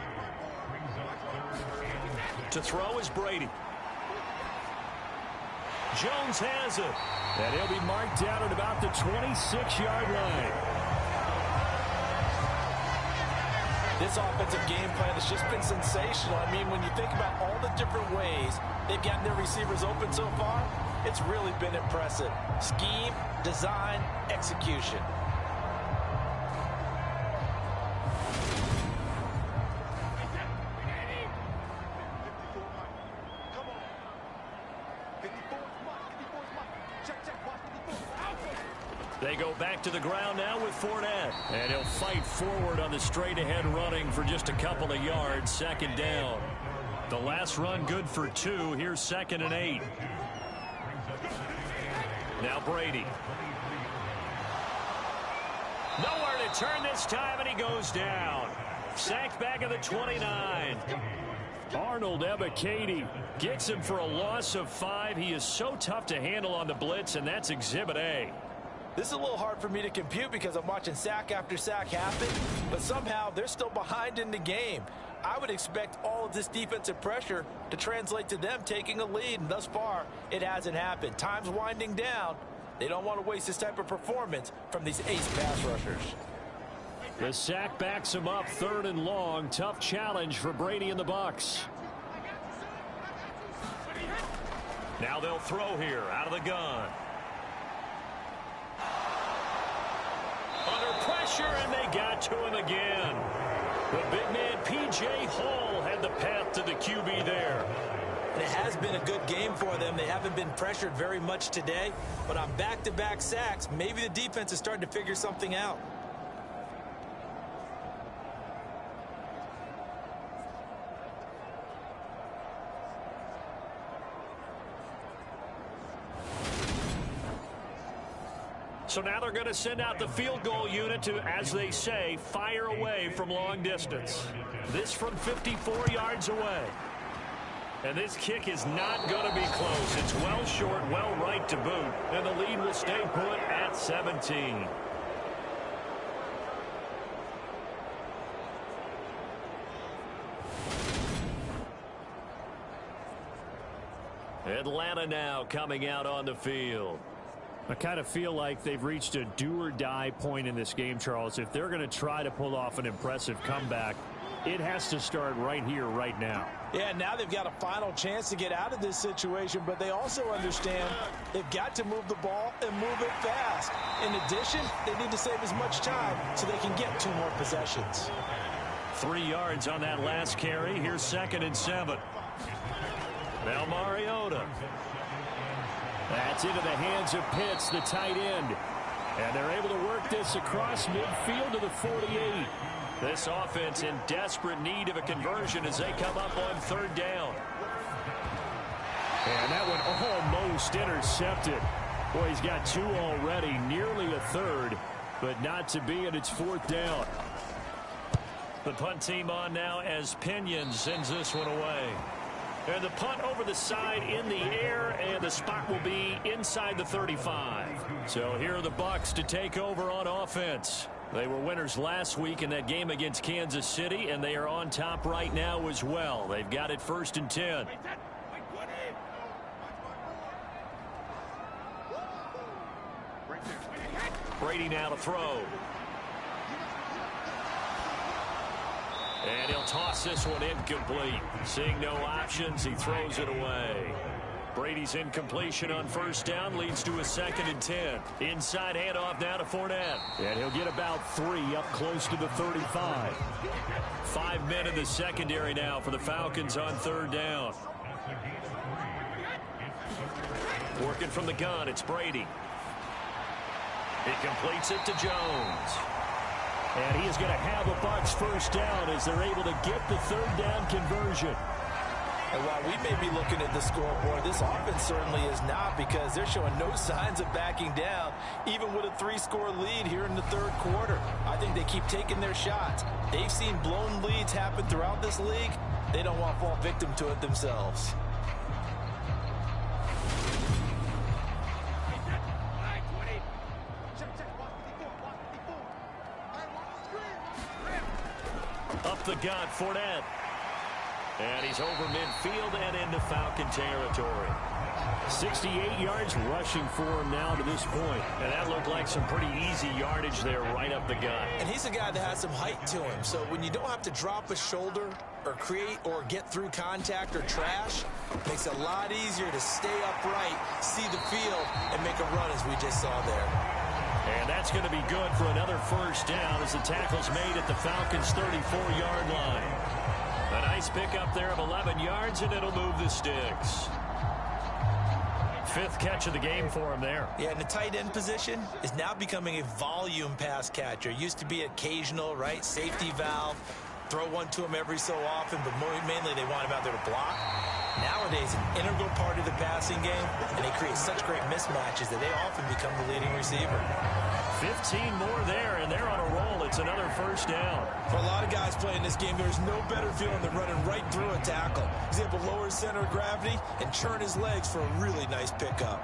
To throw is Brady. Jones has it. And he'll be marked down at about the 26-yard line. This offensive game plan has just been sensational. I mean, when you think about all the different ways they've gotten their receivers open so far, it's really been impressive. Scheme, design, execution. They go back to the ground now with Fournette. And he'll fight forward on the straight-ahead running for just a couple of yards. 2nd down. The last run good for 2. Here's 2nd and 8. Now Brady. Nowhere to turn this time, and he goes down. Sacked back at the 29. Arnold Ebiketie gets him for a loss of 5. He is so tough to handle on the blitz, and that's Exhibit A. This is a little hard for me to compute because I'm watching sack after sack happen, but somehow they're still behind in the game. I would expect all of this defensive pressure to translate to them taking a lead, and thus far, it hasn't happened. Time's winding down. They don't want to waste this type of performance from these ace pass rushers. The sack backs him up, 3rd and long. Tough challenge for Brady and the Bucs. Now they'll throw here out of the gun. Under pressure, and they got to him again. The big man, P.J. Hall, had the path to the QB there. And it has been a good game for them. They haven't been pressured very much today, but on back-to-back sacks, maybe the defense is starting to figure something out. So now they're going to send out the field goal unit to, as they say, fire away from long distance. This from 54 yards away. And this kick is not going to be close. It's well short, well right to boot. And the lead will stay put at 17. Atlanta now coming out on the field. I kind of feel like they've reached a do-or-die point in this game, Charles. If they're going to try to pull off an impressive comeback, it has to start right here, right now. Yeah, now they've got a final chance to get out of this situation, but they also understand they've got to move the ball and move it fast. In addition, they need to save as much time so they can get 2 more possessions. 3 yards on that last carry. Here's 2nd and 7. Now Mariota. That's into the hands of Pitts, the tight end. And they're able to work this across midfield to the 48. This offense in desperate need of a conversion as they come up on 3rd down. And that one almost intercepted. Boy, he's got 2 already, nearly a 3rd, but not to be, and it's 4th down. The punt team on now as Pinion sends this one away. And the punt over the side in the air, and the spot will be inside the 35. So here are the Bucs to take over on offense. They were winners last week in that game against Kansas City, and they are on top right now as well. They've got it 1st and 10. Brady now to throw. And he'll toss this one incomplete. Seeing no options, he throws it away. Brady's incompletion on 1st down leads to a 2nd and 10. Inside handoff now to Fournette. And he'll get about 3 up close to the 35. 5 men in the secondary now for the Falcons on 3rd down. Working from the gun, it's Brady. He completes it to Jones. And he is going to have a Bucs 1st down as they're able to get the 3rd down conversion. And while we may be looking at the scoreboard, this offense certainly is not, because they're showing no signs of backing down, even with a 3-score lead here in the 3rd quarter. I think they keep taking their shots. They've seen blown leads happen throughout this league. They don't want to fall victim to it themselves. Up the gut, Fournette. And he's over midfield and into Falcon territory. 68 yards rushing for him now to this point. And that looked like some pretty easy yardage there right up the gut. And he's a guy that has some height to him. So when you don't have to drop a shoulder or create or get through contact or trash, it makes it a lot easier to stay upright, see the field, and make a run as we just saw there. And that's going to be good for another 1st down as the tackle's made at the Falcons' 34-yard line. A nice pickup there of 11 yards, and it'll move the sticks. 5th catch of the game for him there. Yeah, and the tight end position is now becoming a volume pass catcher. Used to be occasional, right? Safety valve. Throw one to him every so often, but mainly they want him out there to block. Nowadays, an integral part of the passing game, and they create such great mismatches that they often become the leading receiver. 15 more there, and they're on a roll. It's another 1st down. For a lot of guys playing this game, there's no better feeling than running right through a tackle. He's able to lower his center of gravity and churn his legs for a really nice pickup.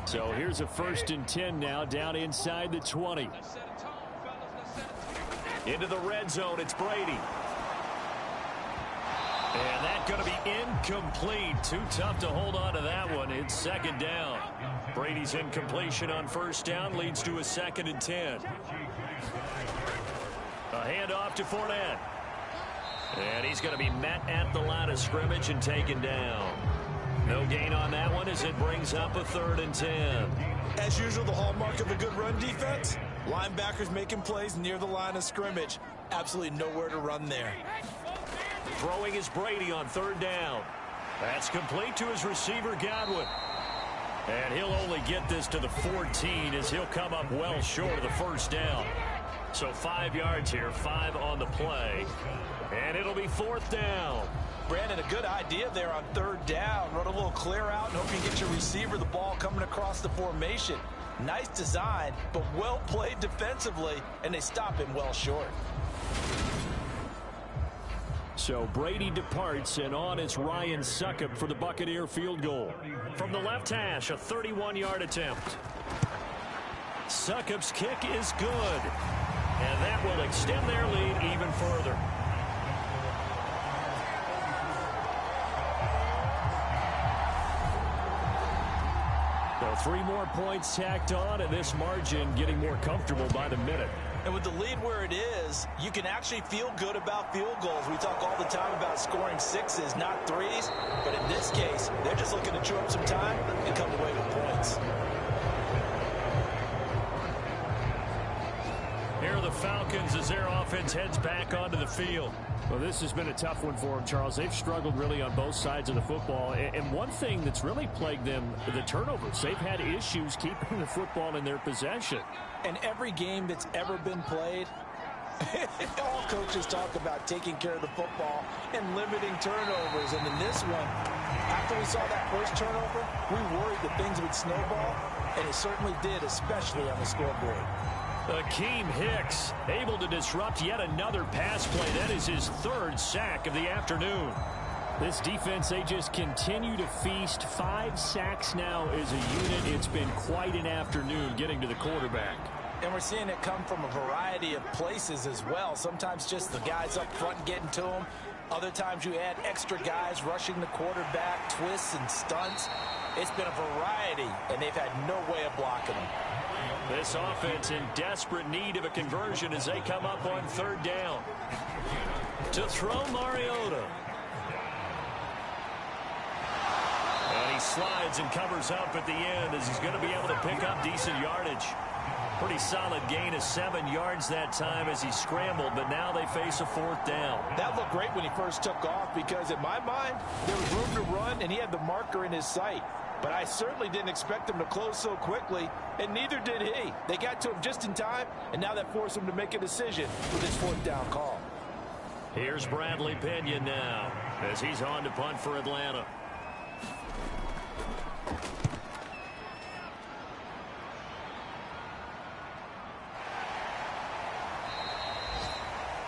So here's a 1st and 10 now, down inside the 20. Into the red zone, it's Brady. And that's going to be incomplete. Too tough to hold on to that one. It's 2nd down. Brady's incompletion on 1st down leads to a 2nd and 10. A handoff to Fournette. And he's going to be met at the line of scrimmage and taken down. No gain on that one as it brings up a 3rd and 10. As usual, the hallmark of a good run defense, linebackers making plays near the line of scrimmage. Absolutely nowhere to run there. Throwing is Brady on 3rd down. That's complete to his receiver, Godwin. And he'll only get this to the 14 as he'll come up well short of the 1st down. So 5 yards here, 5 on the play. And it'll be 4th down. Brandon, a good idea there on 3rd down. Run a little clear out and hope you get your receiver the ball coming across the formation. Nice design, but well played defensively, and they stop him well short. So Brady departs, and on is Ryan Succop for the Buccaneer field goal. From the left hash, a 31-yard attempt. Succop's kick is good, and that will extend their lead even further. So 3 more points tacked on, and this margin getting more comfortable by the minute. And with the lead where it is, you can actually feel good about field goals. We talk all the time about scoring 6s, not 3s. But in this case, they're just looking to chew up some time and come away with points. Here are the Falcons as their offense heads back onto the field. Well, this has been a tough one for them, Charles. They've struggled really on both sides of the football. And one thing that's really plagued them, the turnovers. They've had issues keeping the football in their possession. And every game that's ever been played, All coaches talk about taking care of the football and limiting turnovers. And in this one, after we saw that first turnover, we worried that things would snowball, and it certainly did, especially on the scoreboard. Akeem Hicks able to disrupt yet another pass play. That is his third sack of the afternoon. This defense, they just continue to feast. 5 sacks now as a unit. It's been quite an afternoon getting to the quarterback. And we're seeing it come from a variety of places as well. Sometimes just the guys up front getting to him. Other times you add extra guys rushing the quarterback, twists and stunts. It's been a variety, and they've had no way of blocking them. This offense in desperate need of a conversion as they come up on 3rd down. To throw, Mariota. And he slides and covers up at the end as he's going to be able to pick up decent yardage. Pretty solid gain of 7 yards that time as he scrambled, but now they face a 4th down. That looked great when he first took off because, in my mind, there was room to run, and he had the marker in his sight. But I certainly didn't expect him to close so quickly, and neither did he. They got to him just in time, and now that forced him to make a decision with his 4th down call. Here's Bradley Pinion now as he's on to punt for Atlanta.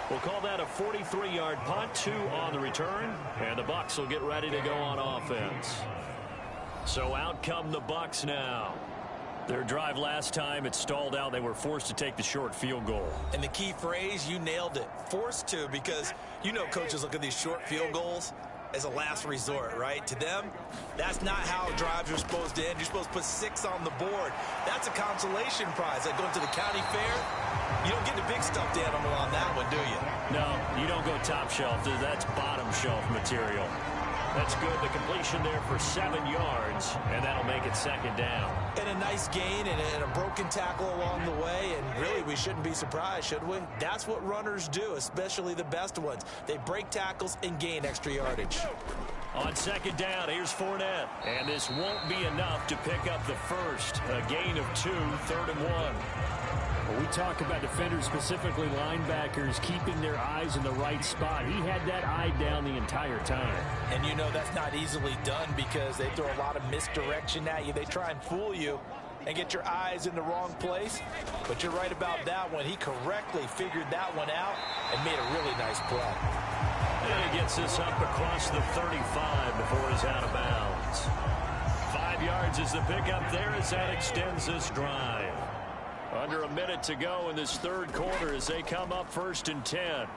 We'll call that a 43-yard punt, 2 on the return, and the Bucs will get ready to go on offense. So out come the Bucs now. Their drive last time, it stalled out. They were forced to take the short field goal. And the key phrase, you nailed it. Forced to, because you know coaches look at these short field goals as a last resort, right? To them, that's not how drives are supposed to end. You're supposed to put 6 on the board. That's a consolation prize. Like going to the county fair, you don't get the big stuffed animal on that one, do you? No, you don't go top shelf. That's bottom shelf material. That's good. The completion there for 7 yards, and that'll make it 2nd down. And a nice gain and a broken tackle along the way, and really we shouldn't be surprised, should we? That's what runners do, especially the best ones. They break tackles and gain extra yardage. On 2nd down, here's Fournette, and this won't be enough to pick up the first. A gain of 2, 3rd and 1. Well, we talk about defenders, specifically linebackers, keeping their eyes in the right spot. He had that eye down the entire time. And you know that's not easily done because they throw a lot of misdirection at you. They try and fool you and get your eyes in the wrong place. But you're right about that one. He correctly figured that one out and made a really nice play. And he gets this up across the 35 before he's out of bounds. 5 yards is the pickup there as that extends this drive. Under a minute to go in this 3rd quarter as they come up 1st and 10.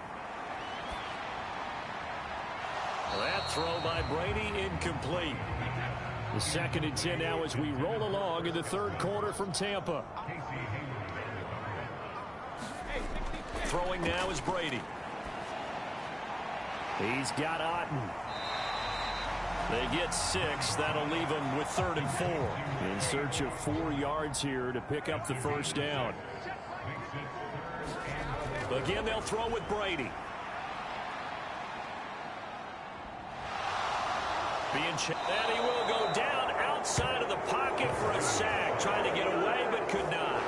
That throw by Brady incomplete. The 2nd and 10 now as we roll along in the 3rd quarter from Tampa. Throwing now is Brady. He's got Otten. They get 6. That'll leave them with 3rd and 4. In search of 4 yards here to pick up the 1st down. Again, they'll throw with Brady. And he will go down outside of the pocket for a sack. Trying to get away, but could not.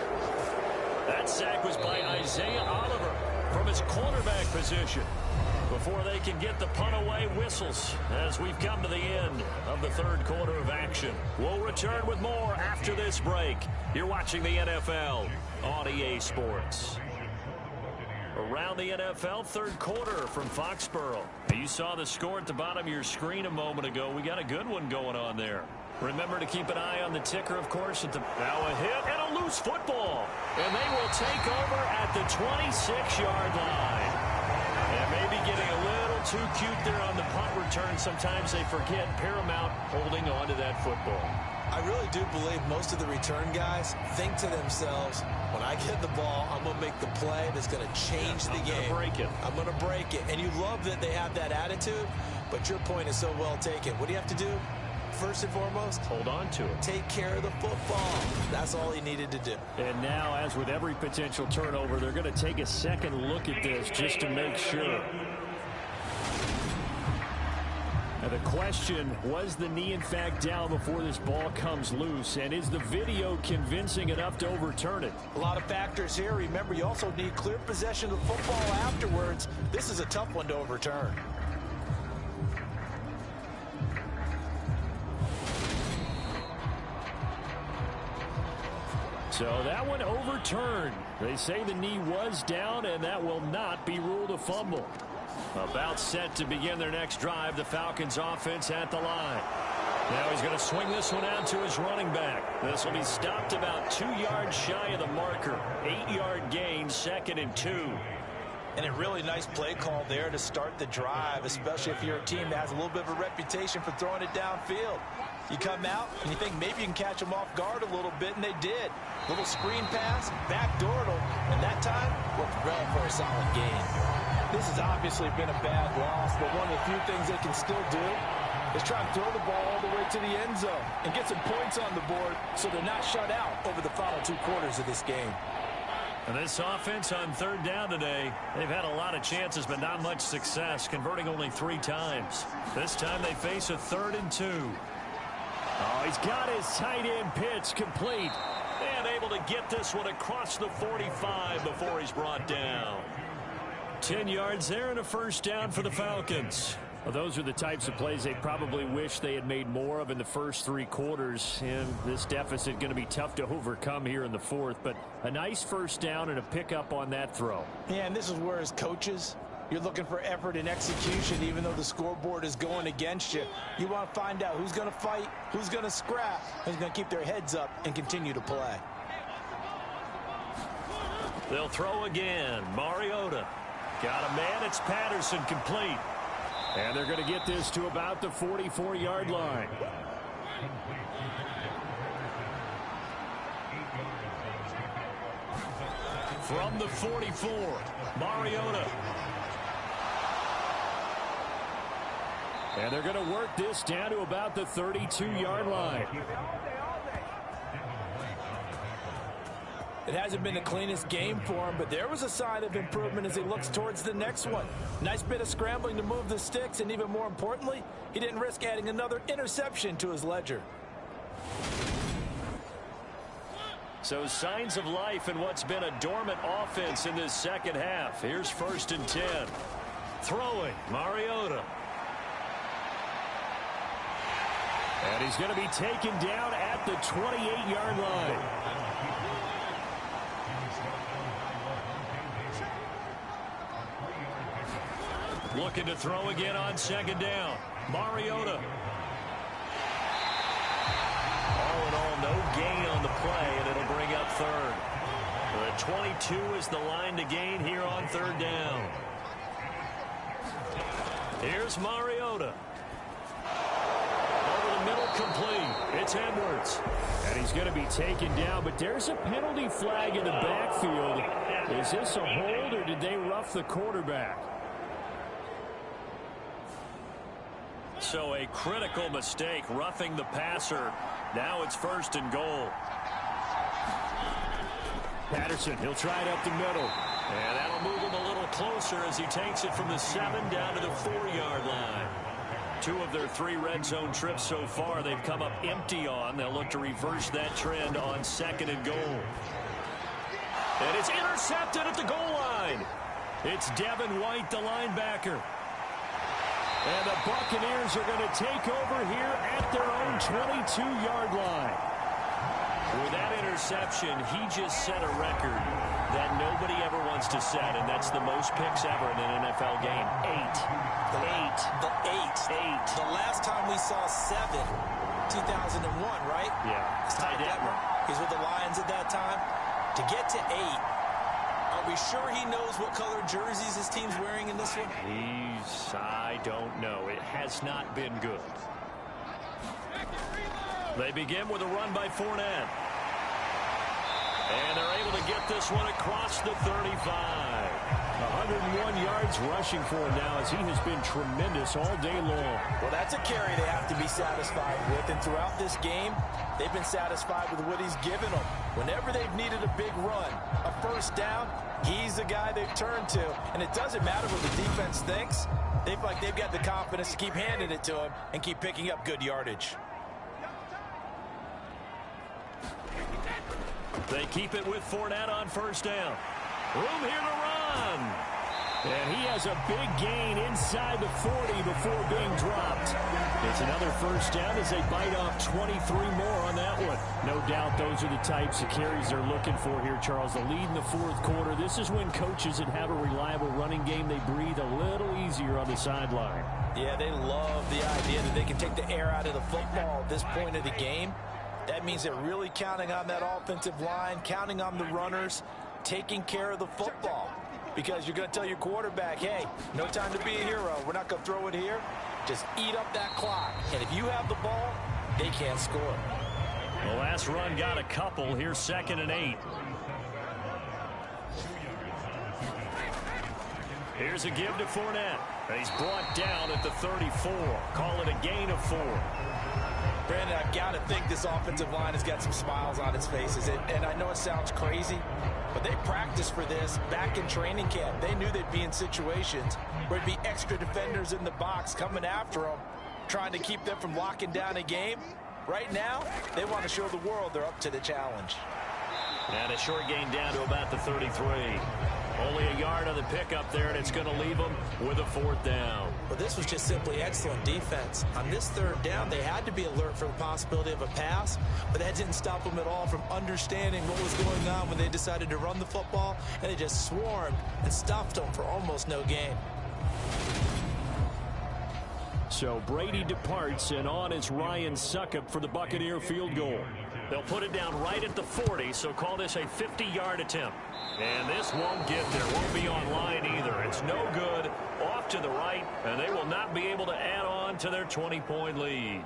That sack was by Isaiah Oliver from his cornerback position. Before they can get the punt away, whistles as we've come to the end of the 3rd quarter of action. We'll return with more after this break. You're watching the NFL on EA Sports. Around the NFL 3rd quarter from Foxborough. You saw the score at the bottom of your screen a moment ago. We got a good one going on there. Remember to keep an eye on the ticker, of course. Now a hit and a loose football. And they will take over at the 26-yard line. And maybe getting a little too cute there on the punt return. Sometimes they forget paramount holding on to that football. I really do believe most of the return guys think to themselves, when I get the ball, I'm going to make the play that's going to change the game. I'm going to break it. And you love that they have that attitude, but your point is so well taken. What do you have to do? First and foremost, hold on to it. Take care of the football. That's all he needed to do. And now, as with every potential turnover, they're going to take a second look at this just to make sure. Now the question, was the knee in fact down before this ball comes loose? And is the video convincing enough to overturn it? A lot of factors here. Remember, you also need clear possession of the football afterwards. This is a tough one to overturn. So that one overturned. They say the knee was down, and that will not be ruled a fumble. About set to begin their next drive. The Falcons offense at the line. Now he's going to swing this one out to his running back. This will be stopped about 2 yards shy of the marker. 8-yard gain, 2nd and 2. And a really nice play call there to start the drive, especially if you're a team that has a little bit of a reputation for throwing it downfield. You come out and you think maybe you can catch them off guard a little bit, and they did. Little screen pass, backdoored them, and that time worked well for a solid gain. This has obviously been a bad loss, but one of the few things they can still do is try to throw the ball all the way to the end zone and get some points on the board so they're not shut out over the final 2 quarters of this game. And this offense on 3rd down today, they've had a lot of chances but not much success, converting only 3 times. This time they face a 3rd and 2. Oh, he's got his tight end pitch complete and able to get this one across the 45 before he's brought down. 10 yards there and a 1st down for the Falcons. Well, those are the types of plays they probably wish they had made more of in the first 3 quarters. And this deficit going to be tough to overcome here in the 4th. But a nice 1st down and a pickup on that throw. Yeah, and this is where as coaches, you're looking for effort and execution even though the scoreboard is going against you. You want to find out who's going to fight, who's going to scrap, who's going to keep their heads up and continue to play. They'll throw again. Mariota. Got a man. It's Patterson, complete. And they're going to get this to about the 44-yard line. From the 44, Mariota. And they're going to work this down to about the 32-yard line. It hasn't been the cleanest game for him, but there was a sign of improvement as he looks towards the next one. Nice bit of scrambling to move the sticks, and even more importantly, he didn't risk adding another interception to his ledger. So signs of life in what's been a dormant offense in this 2nd half. Here's 1st and 10. Throwing, Mariota. And he's going to be taken down at the 28-yard line. Looking to throw again on 2nd down. Mariota. All in all, no gain on the play, and it'll bring up 3rd. The 22 is the line to gain here on 3rd down. Here's Mariota. Over the middle, complete. It's Edwards. And he's going to be taken down, but there's a penalty flag in the backfield. Is this a hold, or did they rough the quarterback? So a critical mistake, roughing the passer. Now it's 1st and goal. Patterson, he'll try it up the middle. And that'll move him a little closer as he takes it from the 7 down to the 4-yard line. 2 of their 3 red zone trips so far they've come up empty on. They'll look to reverse that trend on 2nd and goal. And it's intercepted at the goal line. It's Devin White, the linebacker. And the Buccaneers are going to take over here at their own 22-yard line. With that interception, he just set a record that nobody ever wants to set, and that's the most picks ever in an NFL game. 8. The last time we saw 7, 2001, right? Yeah. It's Ty Detmer. He's with the Lions at that time. To get to 8, are we sure he knows what color jerseys his team's wearing in this one? I don't know. It has not been good. They begin with a run by Fournette. And they're able to get this one across the 35. 101 yards rushing for him now as he has been tremendous all day long. Well, that's a carry they have to be satisfied with. And throughout this game, they've been satisfied with what he's given them. Whenever they've needed a big run, a first down, he's the guy they've turned to. And it doesn't matter what the defense thinks. They feel like they've got the confidence to keep handing it to him and keep picking up good yardage. They keep it with Fournette on first down. Room here to run. And he has a big gain inside the 40 before being dropped. It's another first down as they bite off 23 more on that one. No doubt those are the types of carries they're looking for here, Charles. The lead in the fourth quarter. This is when coaches that have a reliable running game, they breathe a little easier on the sideline. Yeah, they love the idea that they can take the air out of the football at this point of the game. That means they're really counting on that offensive line, counting on the runners, taking care of the football. Because you're going to tell your quarterback, hey, no time to be a hero. We're not going to throw it here. Just eat up that clock. And if you have the ball, they can't score. The last run got a couple. Here's 2nd and 8. Here's a give to Fournette. He's brought down at the 34. Call it a gain of 4. Brandon, I've got to think this offensive line has got some smiles on its faces. And I know it sounds crazy, but they practiced for this back in training camp. They knew they'd be in situations where there'd be extra defenders in the box coming after them, trying to keep them from locking down a game. Right now, they want to show the world they're up to the challenge. And a short gain down to about the 33. Only a yard on the pickup there, and it's going to leave them with a 4th down. Well, this was just simply excellent defense. On this 3rd down, they had to be alert for the possibility of a pass, but that didn't stop them at all from understanding what was going on when they decided to run the football, and they just swarmed and stuffed them for almost no gain. So Brady departs, and on is Ryan Succop for the Buccaneer field goal. They'll put it down right at the 40, so call this a 50-yard attempt. And this won't get there. Won't be on line either. It's no good. Off to the right, and they will not be able to add on to their 20-point lead.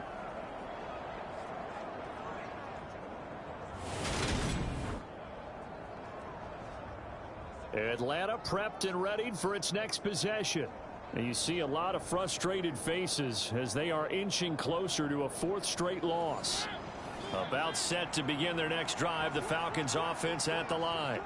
Atlanta prepped and readied for its next possession. And you see a lot of frustrated faces as they are inching closer to a 4th straight loss. About set to begin their next drive, the Falcons offense at the line.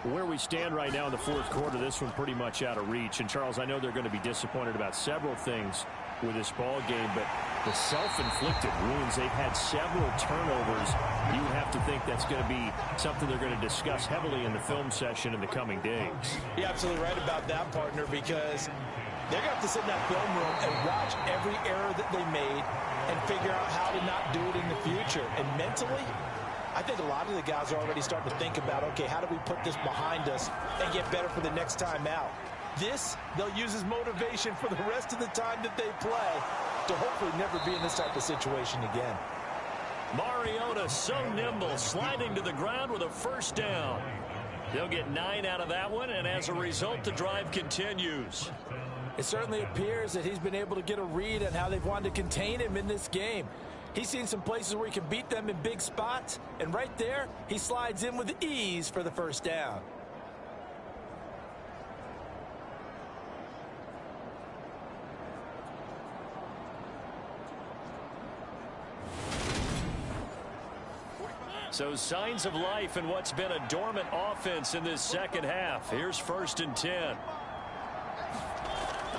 Where we stand right now in the 4th quarter, this one pretty much out of reach. And, Charles, I know they're going to be disappointed about several things with this ball game, but the self-inflicted wounds, they've had several turnovers. You would have to think that's going to be something they're going to discuss heavily in the film session in the coming days. You're absolutely right about that, partner, because they're going to have to sit in that film room and watch every error that they made and figure out how to not do it in the future. And mentally, I think a lot of the guys are already starting to think about, okay, how do we put this behind us and get better for the next time out? This, they'll use as motivation for the rest of the time that they play to hopefully never be in this type of situation again. Mariota so nimble, sliding to the ground with a 1st down. They'll get 9 out of that one, and as a result, the drive continues. It certainly appears that he's been able to get a read on how they've wanted to contain him in this game. He's seen some places where he can beat them in big spots, and right there, he slides in with ease for the 1st down. So signs of life in what's been a dormant offense in this 2nd half. Here's 1st and 10.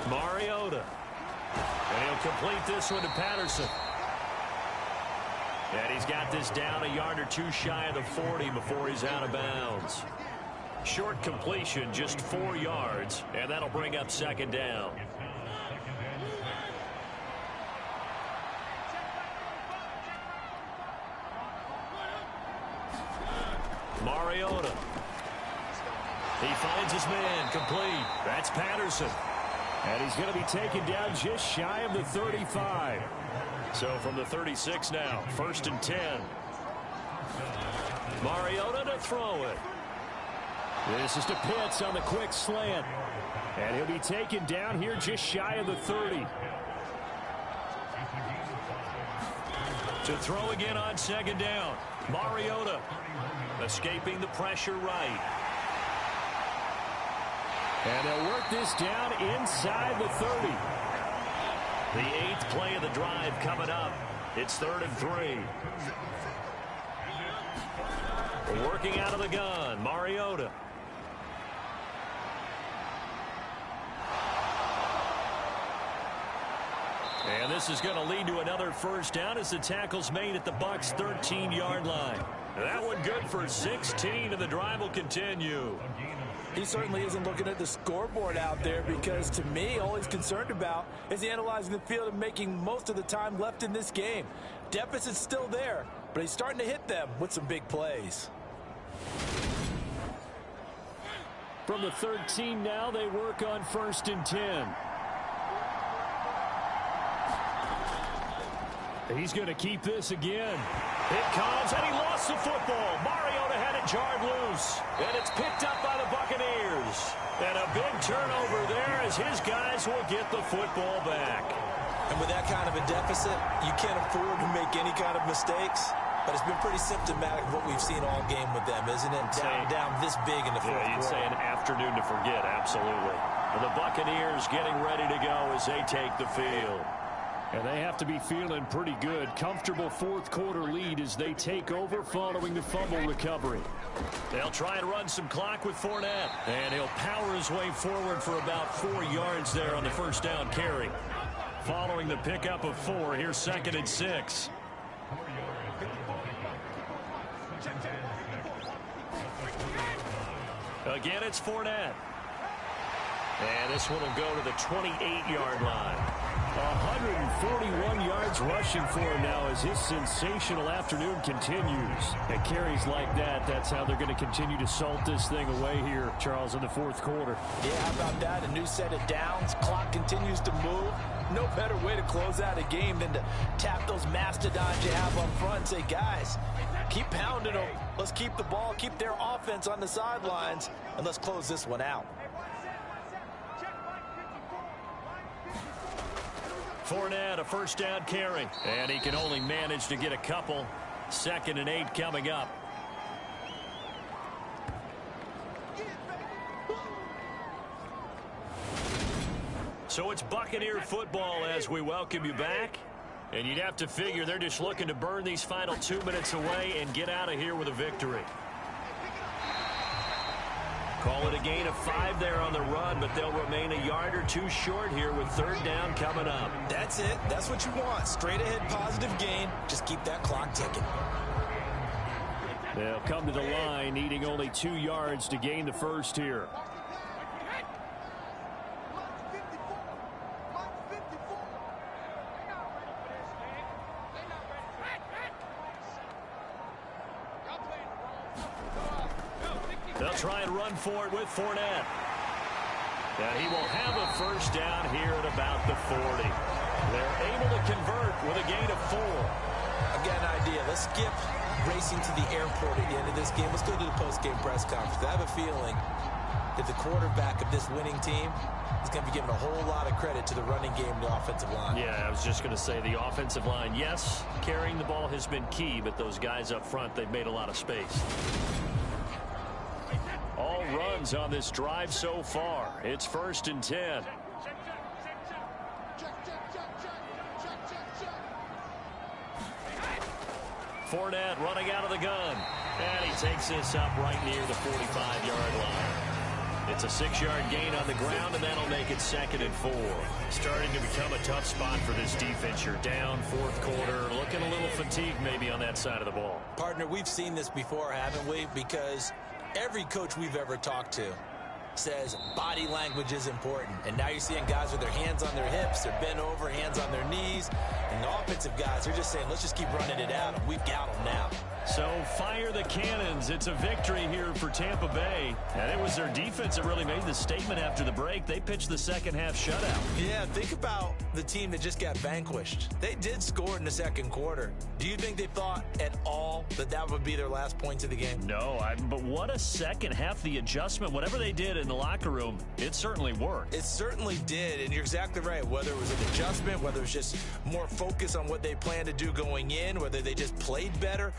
Mariota. And he'll complete this one to Patterson. And he's got this down a yard or 2 shy of the 40 before he's out of bounds. Short completion, just 4 yards, and that'll bring up 2nd down. Mariota. He finds his man, complete. That's Patterson. And he's going to be taken down just shy of the 35. So from the 36 now, 1st and 10. Mariota to throw it. This is to Pitts on the quick slant. And he'll be taken down here just shy of the 30. To throw again on second down. Mariota escaping the pressure right. And they'll work this down inside the 30. The 8th play of the drive coming up. It's 3rd and 3. Working out of the gun, Mariota. And this is going to lead to another first down as the tackle's made at the Bucs' 13-yard line. That one good for 16, and the drive will continue. He certainly isn't looking at the scoreboard out there because, to me, all he's concerned about is analyzing the field and making most of the time left in this game. Deficit's still there, but he's starting to hit them with some big plays. From the 13 now, they work on 1st and 10. He's going to keep this again. It comes, and he lost the football. Mariota had it jarred loose, and it's picked up by the Buccaneers. And a big turnover there as his guys will get the football back. And with that kind of a deficit, you can't afford to make any kind of mistakes. But it's been pretty symptomatic of what we've seen all game with them, isn't it? Down this big in the fourth quarter. You'd say an afternoon to forget, absolutely. And the Buccaneers getting ready to go as they take the field. And they have to be feeling pretty good. Comfortable fourth quarter lead as they take over following the fumble recovery. They'll try and run some clock with Fournette. And he'll power his way forward for about 4 yards there on the first down carry. Following the pickup of 4, here's 2nd and 6. Again, it's Fournette. And this one will go to the 28-yard line. 141 yards rushing for him now as his sensational afternoon continues. And carries like that, that's how they're going to continue to salt this thing away here, Charles, in the fourth quarter. Yeah, how about that? A new set of downs. Clock continues to move. No better way to close out a game than to tap those mastodons you have up front and say, guys, keep pounding them. Let's keep the ball, keep their offense on the sidelines, and let's close this one out. Fournette, a first down carry. And he can only manage to get a couple. 2nd and 8 coming up. So it's Buccaneer football as we welcome you back. And you'd have to figure they're just looking to burn these final 2 minutes away and get out of here with a victory. Call it a gain of 5 there on the run, but they'll remain a yard or 2 short here with 3rd down coming up. That's it. That's what you want. Straight ahead positive gain. Just keep that clock ticking. They'll come to the line, needing only 2 yards to gain the first here. They'll try and run for it with Fournette. And he will have a first down here at about the 40. They're able to convert with a gain of 4. I've got an idea. Let's skip racing to the airport at the end of this game. Let's go to the post-game press conference. I have a feeling that the quarterback of this winning team is going to be given a whole lot of credit to the running game and the offensive line. Yeah, I was just going to say the offensive line, yes, carrying the ball has been key, but those guys up front, they've made a lot of space. All runs on this drive so far. It's 1st and 10. Fournette running out of the gun. And he takes this up right near the 45-yard line. It's a 6-yard gain on the ground, and that'll make it 2nd and 4. Starting to become a tough spot for this defense. You're down fourth quarter, looking a little fatigued maybe on that side of the ball. Partner, we've seen this before, haven't we? Because every coach we've ever talked to says body language is important. And now you're seeing guys with their hands on their hips, they're bent over, hands on their knees. And the offensive guys are just saying, let's just keep running it out. And we've got them now. So fire the cannons. It's a victory here for Tampa Bay. And it was their defense that really made the statement after the break. They pitched the second half shutout. Yeah, think about the team that just got vanquished. They did score in the second quarter. Do you think they thought at all that that would be their last points of the game? No, but what a second half. The adjustment, whatever they did in the locker room, it certainly worked. It certainly did, and you're exactly right. Whether it was an adjustment, whether it was just more focus on what they planned to do going in, whether they just played better,